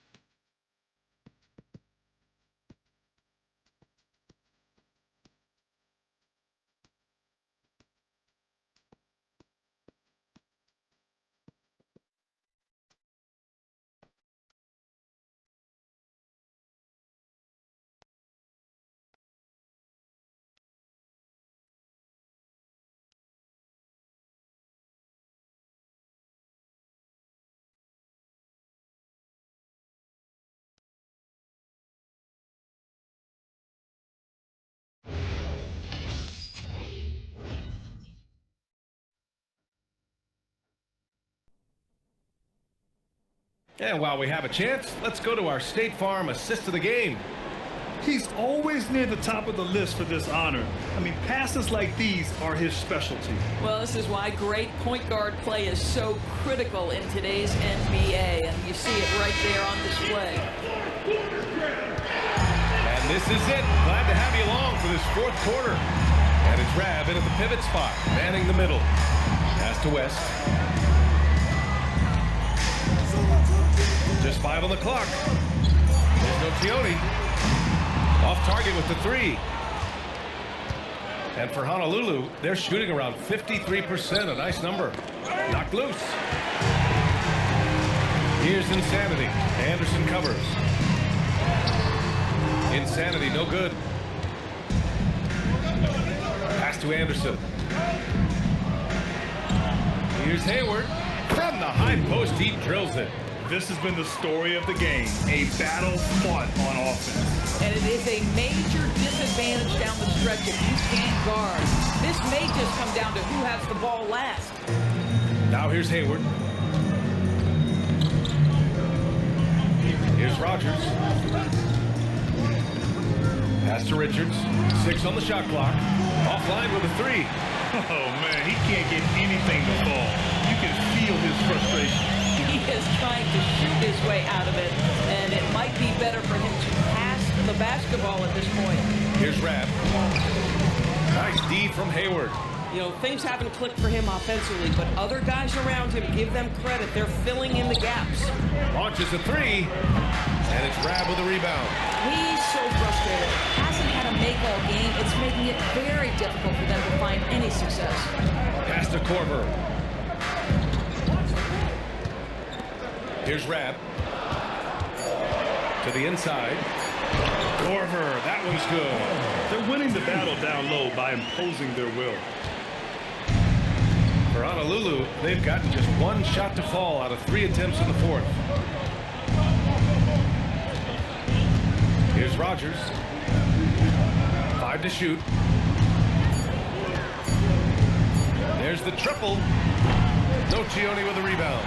And while we have a chance, let's go to our State Farm assist of the game. He's always near the top of the list for this honor. I mean, passes like these are his specialty. Well, this is why great point guard play is so critical in today's NBA, and you see it right there on display. And this is it. Glad to have you along for this fourth quarter. And it's Rab in at the pivot spot, manning the middle. Pass to West. Just 5 on the clock. There's no Tione. Off target with the 3. And for Honolulu, they're shooting around 53%, a nice number. Knocked loose. Here's Insanity. Anderson covers. Insanity, no good. Pass to Anderson. Here's Hayward. From the high post, he drills it. This has been the story of the game, a battle fought on offense. And it is a major disadvantage down the stretch if you can't guard. This may just come down to who has the ball last. Now here's Hayward. Here's Rogers. Pass to Richards. 6 on the shot clock. Offline with a 3. Oh, man, he can't get anything to fall. You can feel his frustration. He is trying to shoot his way out of it, and it might be better for him to pass the basketball at this point. Here's Rabb. Nice D from Hayward. You know, things haven't clicked for him offensively, but other guys around him, give them credit. They're filling in the gaps. Launches a 3, and it's Rabb with a rebound. He's so frustrated. Hasn't had a make-all game. It's making it very difficult for them to find any success. Pass to Korver. Here's Rabb. To the inside. Korver, that one's good. They're winning the battle down low by imposing their will. For Honolulu, they've gotten just 1 shot to fall out of 3 attempts in the 4th. Here's Rogers. 5 to shoot. There's the triple. Nocioni with a rebound.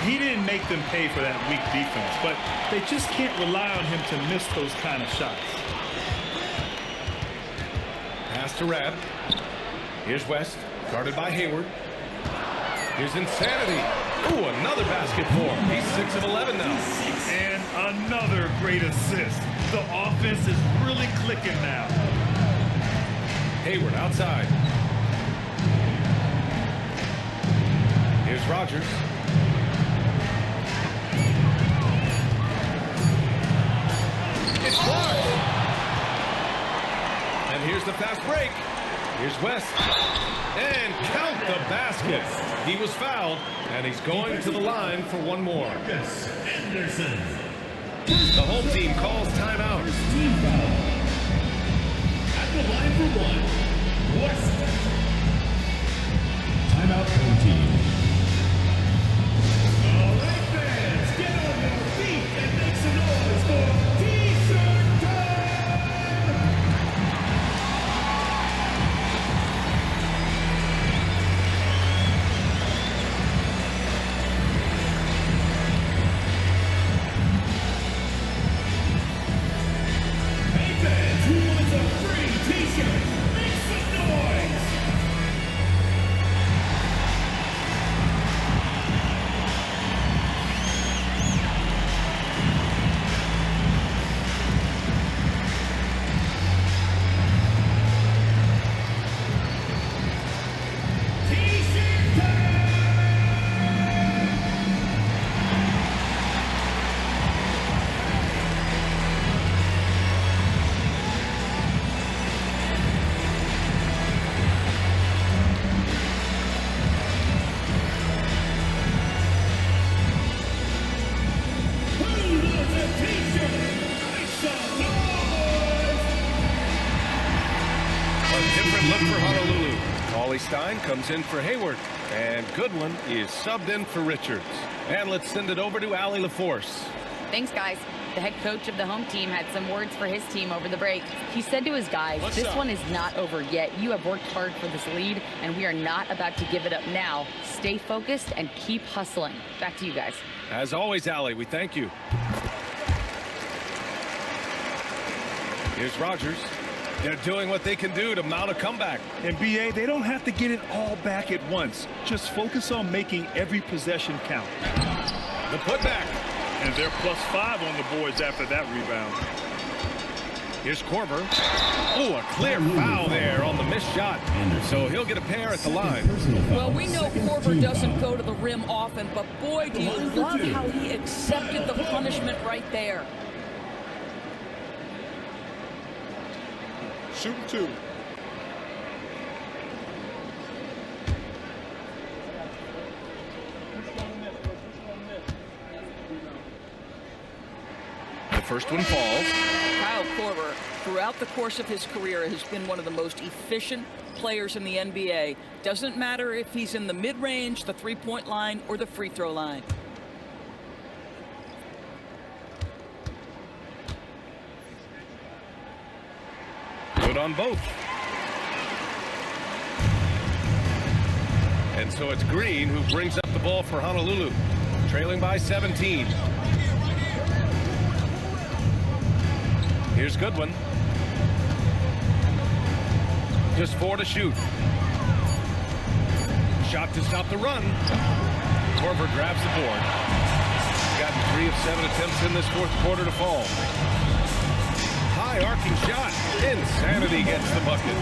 He didn't make them pay for that weak defense, but they just can't rely on him to miss those kind of shots. Pass to Rabb. Here's West, guarded by Hayward. Here's Insanity. Ooh, another basket for him. He's 6 of 11 now. And another great assist. The offense is really clicking now. Hayward outside. Here's Rogers. It's blocked. And here's the fast break. Here's West. And count the basket. He was fouled, and he's going to the line for 1 more. Anderson. The home team calls timeout. Team foul. At the line for 1, West. Timeout, home team. All right, fans, get on your feet and make some noise for T-shirt time! Hey, fans, who wants a free T-shirt? Make some noise! T-shirt time! Who wants a T-shirt? Make some noise! A different look for Honolulu. Cauley Stein comes in for Hayward, and Goodwin is subbed in for Richards. And let's send it over to Allie LaForce. Thanks, guys. The head coach of the home team had some words for his team over the break. He said to his guys, this one is not over yet. You have worked hard for this lead, and we are not about to give it up now. Stay focused and keep hustling. Back to you guys. As always, Allie, we thank you. Here's Rogers. They're doing what they can do to mount a comeback. And BA, they don't have to get it all back at once. Just focus on making every possession count. The putback. And they're +5 on the boards after that rebound. Here's Korver. Oh, a clear foul there on the missed shot. So he'll get a pair at the line. Well, we know Korver doesn't go to the rim often, but boy, do you love how he accepted the punishment right there. Shooting 2. first one falls. Kyle Korver, throughout the course of his career, has been one of the most efficient players in the NBA. Doesn't matter if he's in the mid-range, the three-point line, or the free throw line. Good on both. And so it's Green who brings up the ball for Honolulu, trailing by 17. Here's Goodwin. Just 4 to shoot. Shot to stop the run. Korver grabs the board. He's gotten 3 of 7 attempts in this fourth quarter to fall. High arcing shot. Insanity gets the bucket.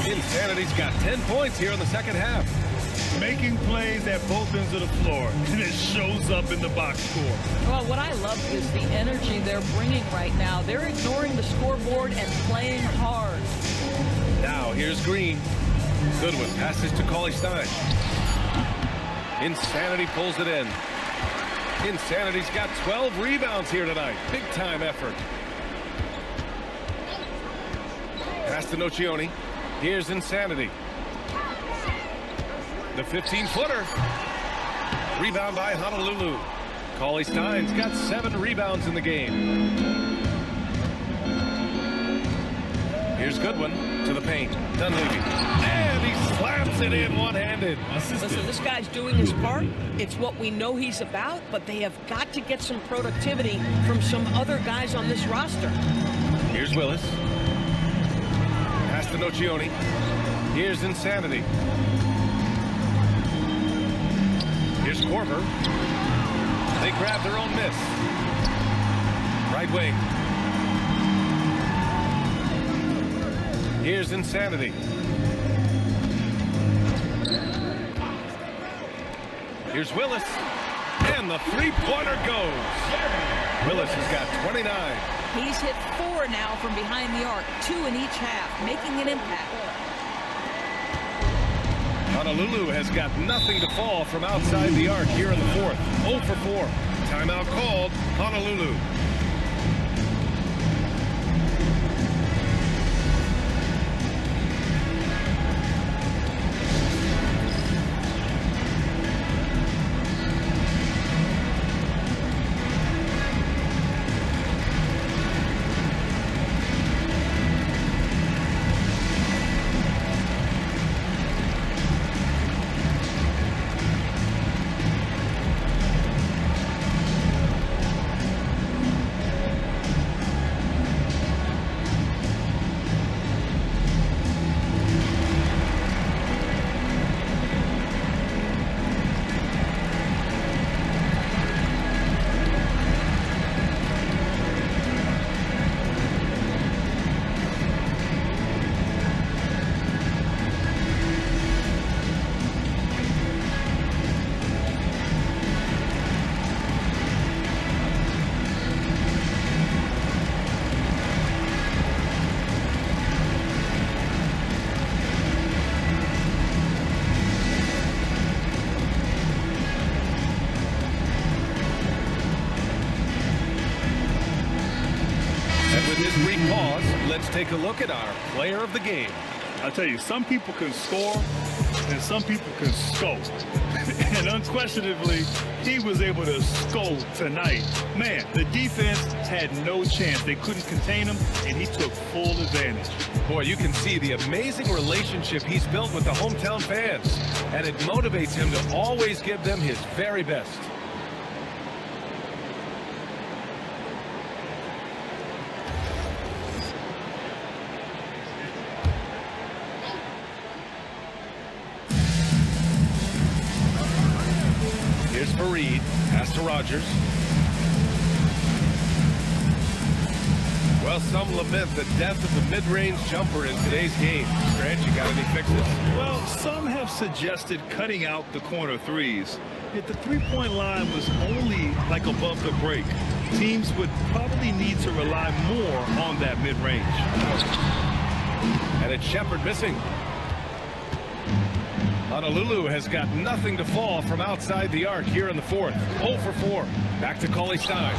Insanity's got 10 points here in the second half. Making plays at both ends of the floor, and it shows up in the box score. Well, what I love is the energy they're bringing right now. They're ignoring the scoreboard and playing hard. Now here's Green. Goodwin passes to Cauley-Stein. Insanity pulls it in. Insanity's got 12 rebounds here tonight. Big time effort. Pass to Nocioni. Here's Insanity. The 15-footer. Rebound by Honolulu. Cauley-Stein's got 7 rebounds in the game. Here's Goodwin to the paint. Dunleavy. And he slams it in one-handed. Listen, this guy's doing his part. It's what we know he's about, but they have got to get some productivity from some other guys on this roster. Here's Willis. Pass to Nocioni. Here's Insanity. Here's Korver. They grab their own miss. Right wing. Here's Insanity. Here's Willis. And the three-pointer goes. Willis has got 29. He's hit 4 now from behind the arc, 2 in each half, making an impact. Honolulu has got nothing to fall from outside the arc here in the fourth. 0 for 4. Timeout called. Honolulu. Let's take a look at our player of the game. I'll tell you, some people can score and some people can scope. And unquestionably, he was able to scope tonight. Man, the defense had no chance. They couldn't contain him, and he took full advantage. Boy, you can see the amazing relationship he's built with the hometown fans, and it motivates him to always give them his very best. Here's Fareed. Pass to Rogers. Well, some lament the death of the mid-range jumper in today's game. Grant, you got any fixes? Well, some have suggested cutting out the corner threes. If the three-point line was only like above the break, teams would probably need to rely more on that mid-range. And it's Shepard missing. Honolulu has got nothing to fall from outside the arc here in the fourth. 0 for 4. Back to Cauley-Stein.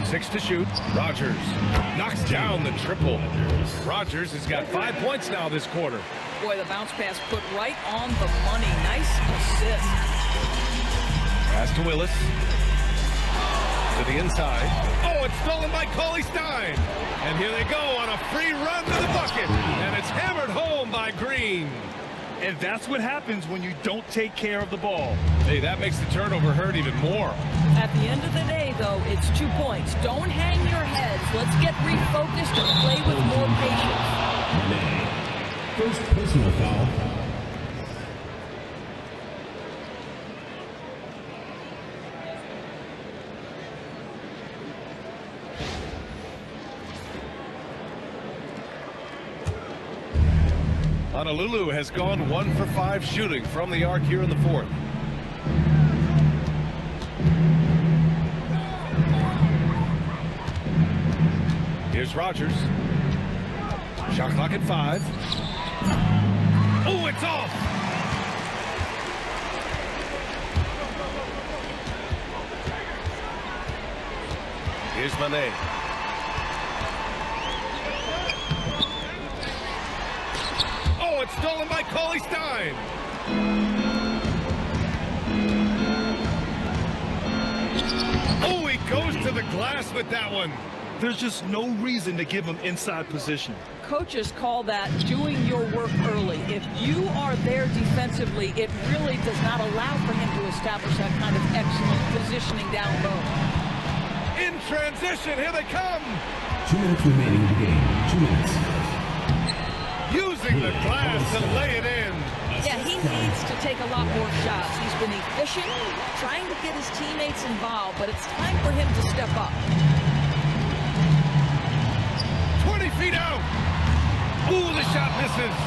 6 to shoot. Rogers knocks down the triple. Rogers has got 5 points now this quarter. Boy, the bounce pass put right on the money. Nice assist. Pass to Willis. To the inside. Oh, it's stolen by Cauley Stein. And here they go on a free run to the bucket. And it's hammered home by Green. And that's what happens when you don't take care of the ball. Hey, that makes the turnover hurt even more. At the end of the day, though, it's 2 points. Don't hang your heads. Let's get refocused and play with more patience. First personal foul. Honolulu has gone 1 for 5 shooting from the arc here in the fourth. Here's Rogers. Shot clock at 5. Oh, it's off! Here's Manet. Oh, it's stolen by Cauley Stein. Oh, he goes to the glass with that one. There's just no reason to give him inside position. Coaches call that doing your work early. If you are there defensively, it really does not allow for him to establish that kind of excellent positioning down low. In transition, here they come. 2 minutes remaining in the game. 2 minutes. Using the glass to lay it in. Yeah, he needs to take a lot more shots. He's been efficient, trying to get his teammates involved, but it's time for him to step up. 20 feet out. Ooh, the shot misses.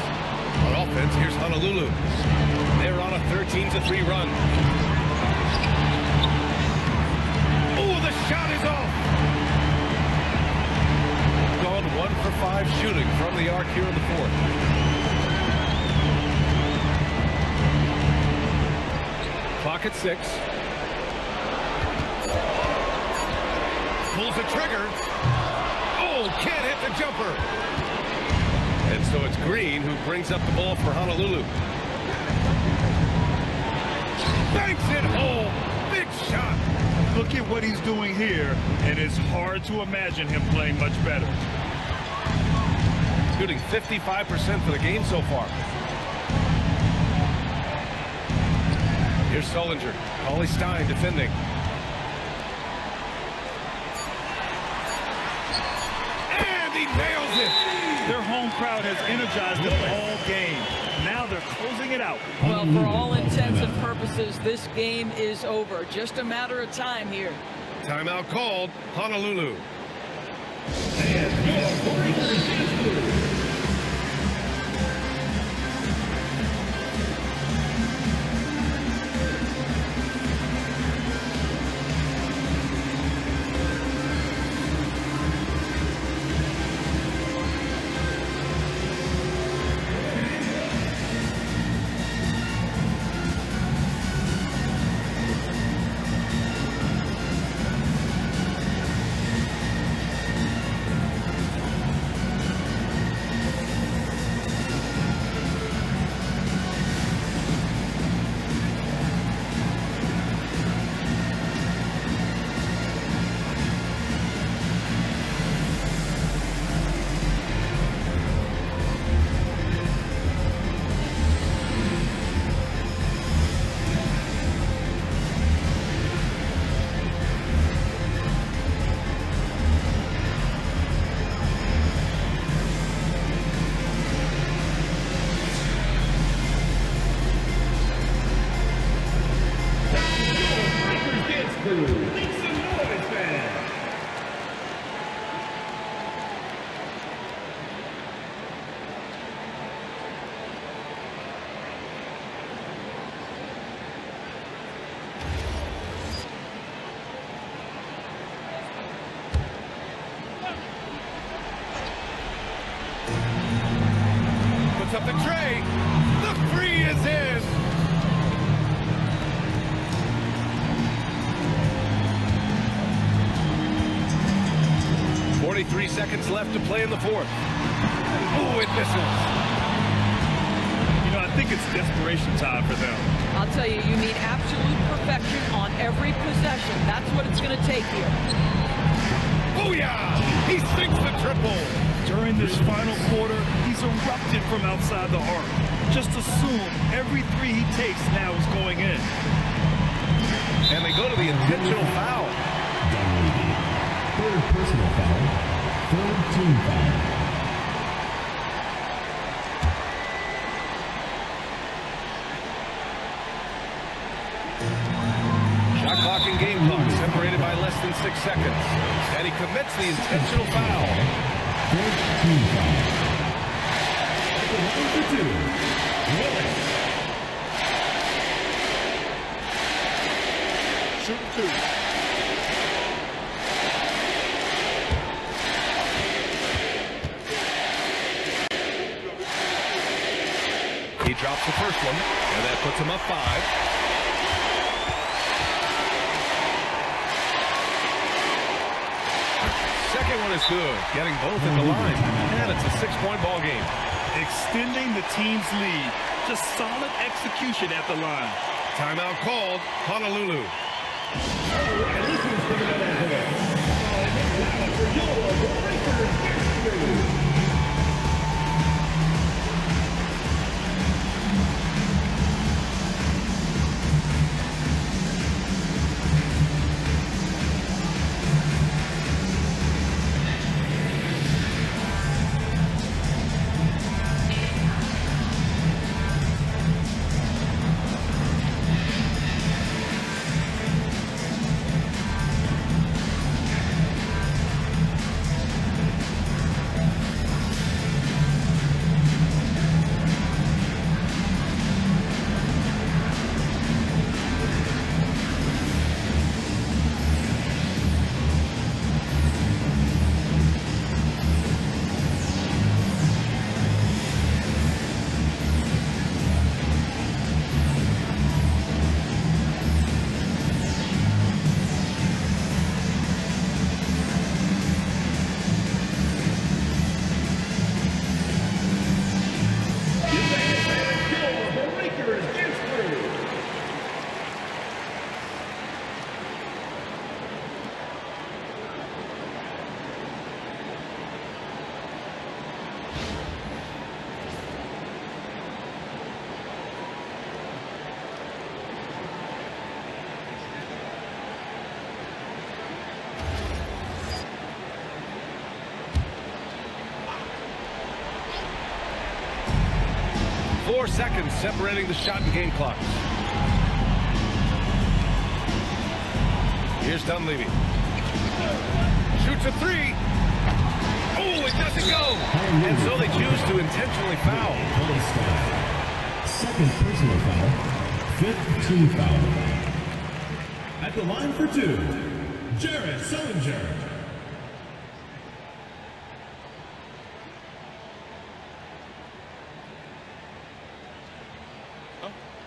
On offense, here's Honolulu. They're on a 13-3 run. Ooh, the shot is off. Gone 1 for 5 shooting from the arc here in the fourth. Clock at 6. Pulls the trigger. Oh, can't hit the jumper. And so it's Green who brings up the ball for Honolulu. Banks it home. Big shot. Look at what he's doing here, and it's hard to imagine him playing much better. Shooting 55% for the game so far. Here's Sullinger. Cauley Stein defending. And he nails it. Their home crowd has energized them all game. Now they're closing it out. Well, for all intents and purposes, this game is over. Just a matter of time here. Timeout called. Honolulu. Puts up the tray. The free is in. seconds left to play in the fourth. Oh, it misses. You know, I think it's desperation time for them. I'll tell you, you need absolute perfection on every possession. That's what it's going to take here. Booyah! He sinks the triple. During this final quarter, he's erupted from outside the arc. Just assume every three he takes now is going in. And they go to the intentional foul. Third personal foul. Third team foul. Shot clock and game clock separated by less than 6 seconds. And he commits the intentional foul. Third team foul. Number 2, Willis. Shoot 2. He drops the first one, and that puts him up 5. Second one is good, getting both at the line, and it's a 6-point ball game. Extending the team's lead. Just solid execution at the line. Timeout called, Honolulu. And this is coming out of here. For your Lakers. Four seconds separating the shot and game clocks. Here's Dunleavy. Shoots a 3. Oh, it doesn't go. And so they choose to intentionally foul. Second personal foul. Fifth team foul. At the line for 2, Jared Sullinger.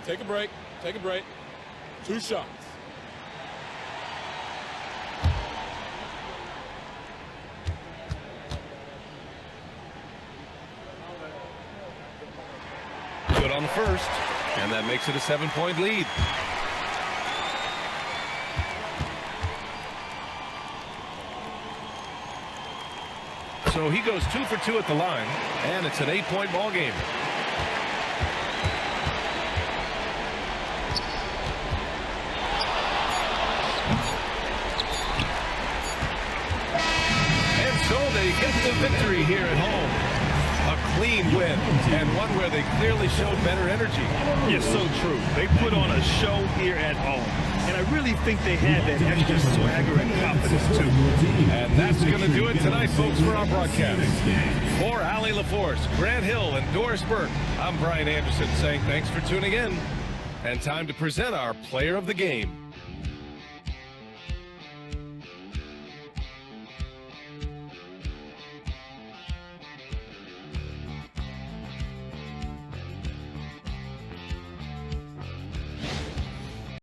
Take a break. Take a break. 2 shots. Good on the first, and that makes it a 7-point lead. So he goes 2 for 2 at the line, and it's an 8-point ball game. Get the victory here at home. A clean win, and one where they clearly showed better energy. Yes, so true. They put on a show here at home, and I really think they had that extra swagger and confidence too. And that's going to do it tonight, folks, for our broadcast. For Allie LaForce, Grant Hill, and Doris Burke, I'm Brian Anderson saying thanks for tuning in. And time to present our player of the game.